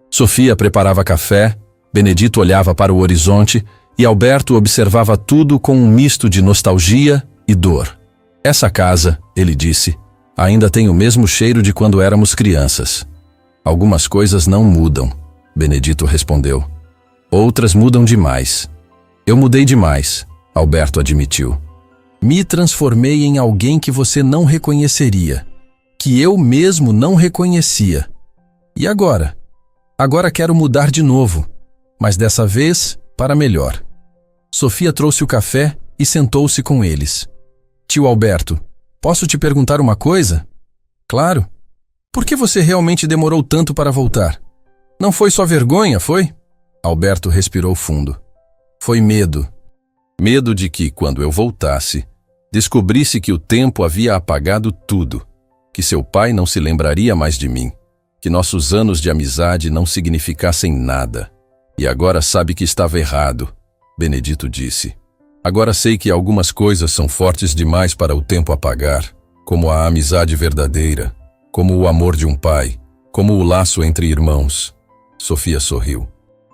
S1: Sofia preparava café, Benedito olhava para o horizonte e Alberto observava tudo com um misto de nostalgia e dor. Essa casa, ele disse, ainda tem o mesmo cheiro de quando éramos crianças. Algumas coisas não mudam, Benedito respondeu. Outras mudam demais. Eu mudei demais, Alberto admitiu. Me transformei em alguém que você não reconheceria, que eu mesmo não reconhecia. E agora? Agora quero mudar de novo, mas dessa vez para melhor. Sofia trouxe o café e sentou-se com eles. Tio Alberto, posso te perguntar uma coisa? Claro. Por que você realmente demorou tanto para voltar? Não foi só vergonha, foi? Alberto respirou fundo. Foi medo. Medo de que, quando eu voltasse, descobrisse que o tempo havia apagado tudo, que seu pai não se lembraria mais de mim, que nossos anos de amizade não significassem nada. E agora sabe que estava errado, Benedito disse. Agora sei que algumas coisas são fortes demais para o tempo apagar, como a amizade verdadeira, como o amor de um pai, como o laço entre irmãos. Sofia sorriu.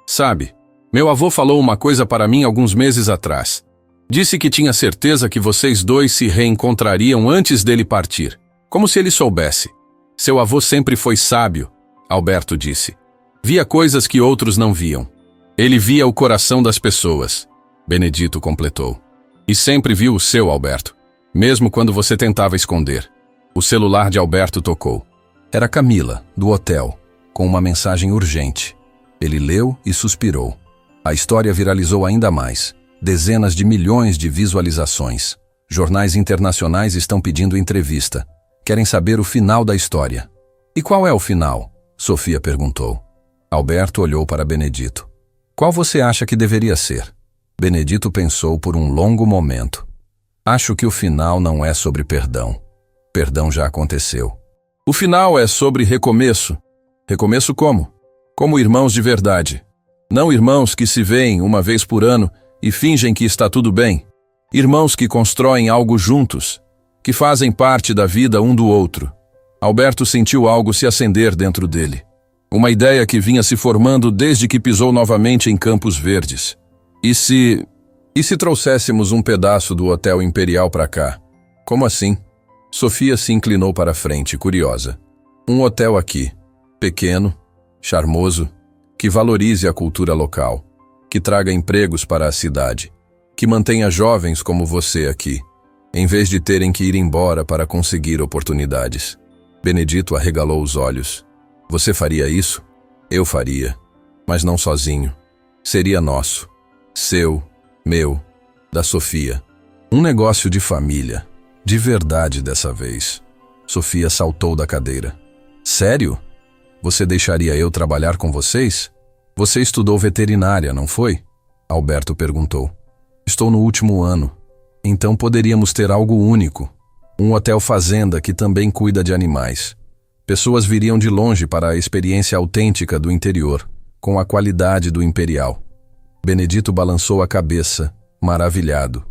S1: Sabe, meu avô falou uma coisa para mim alguns meses atrás. Disse que tinha certeza que vocês dois se reencontrariam antes dele partir, como se ele soubesse. Seu avô sempre foi sábio, Alberto disse. Via coisas que outros não viam. Ele via o coração das pessoas, Benedito completou. E sempre viu o seu, Alberto, mesmo quando você tentava esconder. O celular de Alberto tocou. Era Camila, do hotel, com uma mensagem urgente. Ele leu e suspirou. A história viralizou ainda mais. Dezenas de milhões de visualizações. Jornais internacionais estão pedindo entrevista. Querem saber o final da história. E qual é o final? Sofia perguntou. Alberto olhou para Benedito. Qual você acha que deveria ser? Benedito pensou por um longo momento. Acho que o final não é sobre perdão. Perdão já aconteceu. O final é sobre recomeço. Recomeço como? Como irmãos de verdade. Não irmãos que se veem uma vez por ano e fingem que está tudo bem. Irmãos que constroem algo juntos, que fazem parte da vida um do outro. Alberto sentiu algo se acender dentro dele. Uma ideia que vinha se formando desde que pisou novamente em Campos Verdes. E se trouxéssemos um pedaço do Hotel Imperial para cá? Como assim? Sofia se inclinou para a frente, curiosa. Um hotel aqui, pequeno, charmoso, que valorize a cultura local, que traga empregos para a cidade, que mantenha jovens como você aqui, em vez de terem que ir embora para conseguir oportunidades. Benedito arregalou os olhos. Você faria isso? Eu faria, mas não sozinho. Seria nosso, seu, meu, da Sofia. Um negócio de família, de verdade dessa vez. Sofia saltou da cadeira. Sério? Você deixaria eu trabalhar com vocês? Você estudou veterinária, não foi? Alberto perguntou. Estou no último ano. Então poderíamos ter algo único. Um hotel fazenda que também cuida de animais. Pessoas viriam de longe para a experiência autêntica do interior, com a qualidade do Imperial. Benedito balançou a cabeça, maravilhado.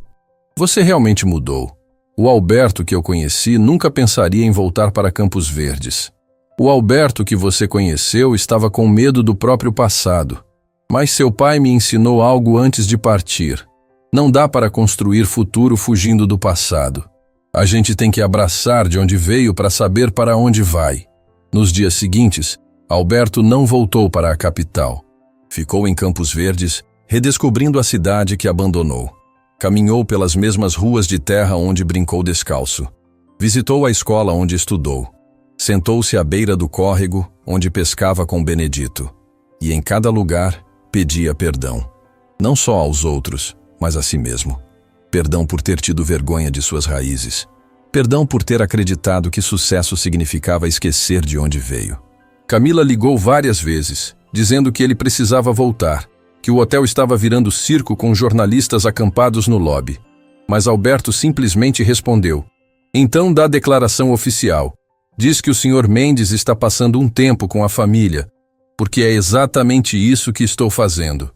S1: Você realmente mudou. O Alberto que eu conheci nunca pensaria em voltar para Campos Verdes. O Alberto que você conheceu estava com medo do próprio passado. Mas seu pai me ensinou algo antes de partir. Não dá para construir futuro fugindo do passado. A gente tem que abraçar de onde veio para saber para onde vai. Nos dias seguintes, Alberto não voltou para a capital. Ficou em Campos Verdes, redescobrindo a cidade que abandonou. Caminhou pelas mesmas ruas de terra onde brincou descalço. Visitou a escola onde estudou. Sentou-se à beira do córrego, onde pescava com Benedito. E em cada lugar, pedia perdão. Não só aos outros, mas a si mesmo. Perdão por ter tido vergonha de suas raízes. Perdão por ter acreditado que sucesso significava esquecer de onde veio. Camila ligou várias vezes, dizendo que ele precisava voltar, que o hotel estava virando circo com jornalistas acampados no lobby. Mas Alberto simplesmente respondeu. Então dá declaração oficial. Diz que o Sr. Mendes está passando um tempo com a família, porque é exatamente isso que estou fazendo.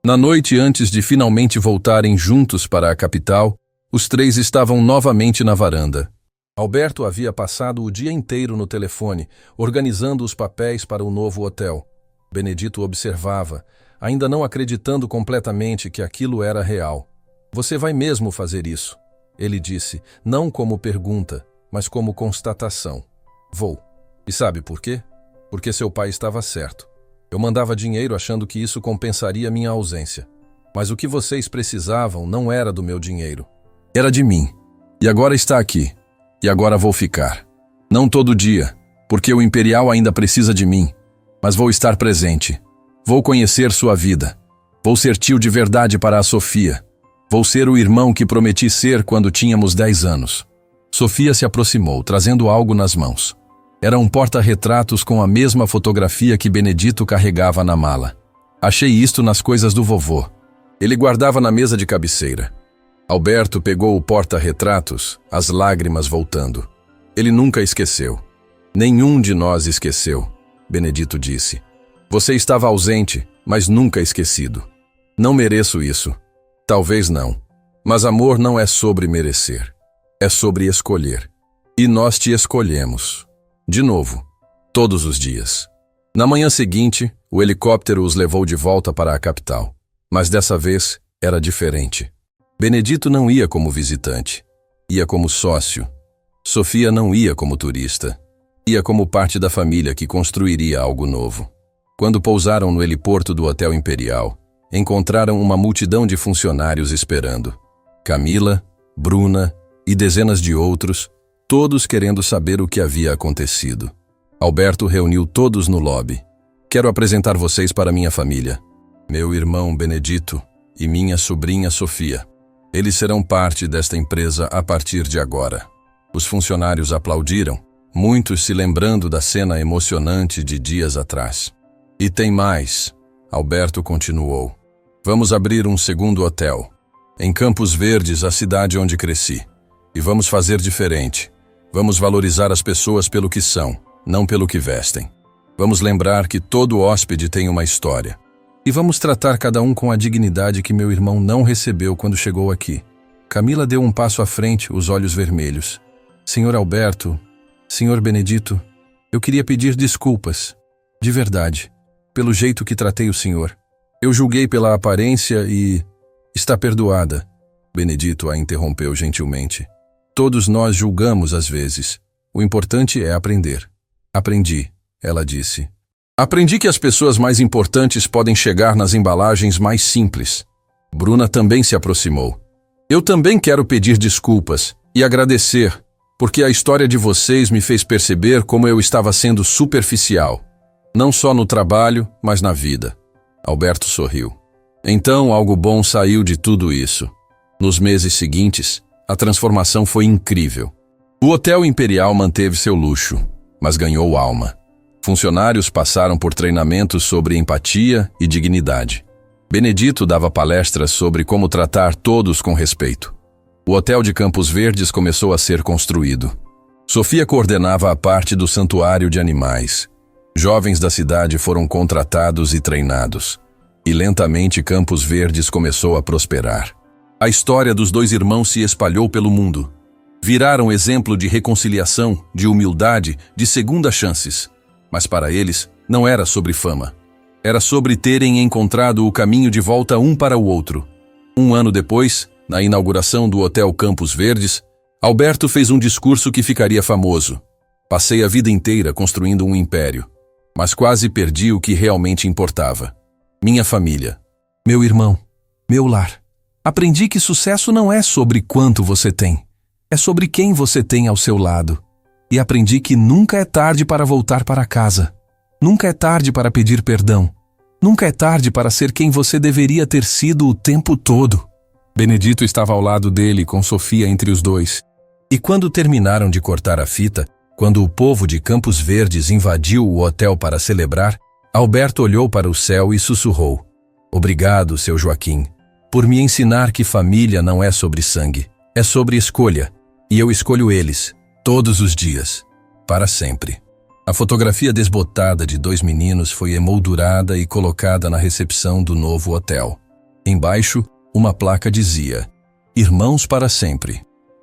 S1: Na noite antes de finalmente voltarem juntos para a capital, Os três estavam novamente na varanda. Alberto havia passado o dia inteiro no telefone, organizando os papéis para o novo hotel. Benedito observava, ainda não acreditando completamente que aquilo era real. Você vai mesmo fazer isso? Ele disse, não como pergunta, mas como constatação. Vou. E sabe por quê? Porque seu pai estava certo. Eu mandava dinheiro achando que isso compensaria minha ausência. Mas o que vocês precisavam não era do meu dinheiro. Era de mim. E agora está aqui. E agora vou ficar. Não todo dia, porque o Imperial ainda precisa de mim. Mas vou estar presente. Vou conhecer sua vida. Vou ser tio de verdade para a Sofia. Vou ser o irmão que prometi ser quando tínhamos 10 anos. Sofia se aproximou, trazendo algo nas mãos. Era um porta-retratos com a mesma fotografia que Benedito carregava na mala. Achei isto nas coisas do vovô. Ele guardava na mesa de cabeceira. Alberto pegou o porta-retratos, as lágrimas voltando. Ele nunca esqueceu. Nenhum de nós esqueceu, Benedito disse. Você estava ausente, mas nunca esquecido. Não mereço isso. Talvez não. Mas amor não é sobre merecer. É sobre escolher. E nós te escolhemos. De novo. Todos os dias. Na manhã seguinte, o helicóptero os levou de volta para a capital. Mas dessa vez, era diferente. Benedito não ia como visitante. Ia como sócio. Sofia não ia como turista. Ia como parte da família que construiria algo novo. Quando pousaram no heliporto do Hotel Imperial, encontraram uma multidão de funcionários esperando. Camila, Bruna e dezenas de outros, todos querendo saber o que havia acontecido. Alberto reuniu todos no lobby. Quero apresentar vocês para minha família. Meu irmão Benedito e minha sobrinha Sofia. Eles serão parte desta empresa a partir de agora. Os funcionários aplaudiram, muitos se lembrando da cena emocionante de dias atrás. E tem mais, Alberto continuou. Vamos abrir um segundo hotel, em Campos Verdes, a cidade onde cresci. E vamos fazer diferente. Vamos valorizar as pessoas pelo que são, não pelo que vestem. Vamos lembrar que todo hóspede tem uma história. E vamos tratar cada um com a dignidade que meu irmão não recebeu quando chegou aqui. Camila deu um passo à frente, os olhos vermelhos. Senhor Alberto, Senhor Benedito, eu queria pedir desculpas, de verdade, pelo jeito que tratei o senhor. Eu julguei pela aparência e... Está perdoada. Benedito a interrompeu gentilmente. Todos nós julgamos às vezes. O importante é aprender. Aprendi, ela disse. Aprendi que as pessoas mais importantes podem chegar nas embalagens mais simples. Bruna também se aproximou. Eu também quero pedir desculpas e agradecer, porque a história de vocês me fez perceber como eu estava sendo superficial. Não só no trabalho, mas na vida. Alberto sorriu. Então algo bom saiu de tudo isso. Nos meses seguintes, a transformação foi incrível. O Hotel Imperial manteve seu luxo, mas ganhou alma. Funcionários passaram por treinamentos sobre empatia e dignidade. Benedito dava palestras sobre como tratar todos com respeito. O Hotel de Campos Verdes começou a ser construído. Sofia coordenava a parte do santuário de animais. Jovens da cidade foram contratados e treinados. E lentamente Campos Verdes começou a prosperar. A história dos dois irmãos se espalhou pelo mundo. Viraram exemplo de reconciliação, de humildade, de segundas chances. Mas para eles, não era sobre fama. Era sobre terem encontrado o caminho de volta um para o outro. Um ano depois, na inauguração do Hotel Campos Verdes, Alberto fez um discurso que ficaria famoso. Passei a vida inteira construindo um império, mas quase perdi o que realmente importava. Minha família, meu irmão, meu lar. Aprendi que sucesso não é sobre quanto você tem, é sobre quem você tem ao seu lado. E aprendi que nunca é tarde para voltar para casa. Nunca é tarde para pedir perdão. Nunca é tarde para ser quem você deveria ter sido o tempo todo. Benedito estava ao lado dele, com Sofia entre os dois. E quando terminaram de cortar a fita, quando o povo de Campos Verdes invadiu o hotel para celebrar, Alberto olhou para o céu e sussurrou. Obrigado, seu Joaquim, por me ensinar que família não é sobre sangue, é sobre escolha. E eu escolho eles. Todos os dias, para sempre. A fotografia desbotada de dois meninos foi emoldurada e colocada na recepção do novo hotel. Embaixo, uma placa dizia: Irmãos para sempre.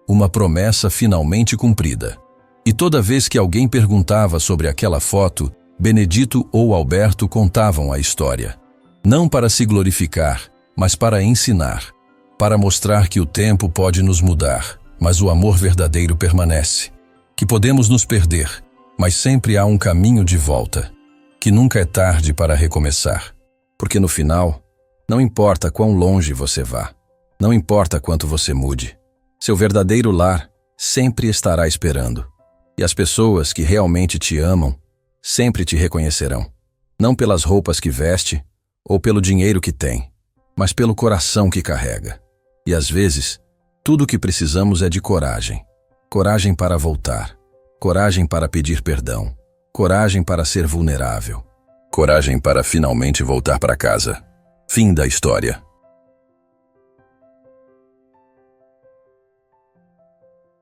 S1: Uma promessa finalmente cumprida. E toda vez que alguém perguntava sobre aquela foto, Benedito ou Alberto contavam a história. Não para se glorificar, mas para ensinar. Para mostrar que o tempo pode nos mudar, mas o amor verdadeiro permanece. Que podemos nos perder, mas sempre há um caminho de volta. Que nunca é tarde para recomeçar. Porque no final, não importa quão longe você vá, não importa quanto você mude, seu verdadeiro lar sempre estará esperando. E as pessoas que realmente te amam sempre te reconhecerão. Não pelas roupas que veste ou pelo dinheiro que tem, mas pelo coração que carrega. E às vezes, tudo o que precisamos é de coragem. Coragem para voltar. Coragem para pedir perdão. Coragem para ser vulnerável. Coragem para finalmente voltar para casa. Fim da história.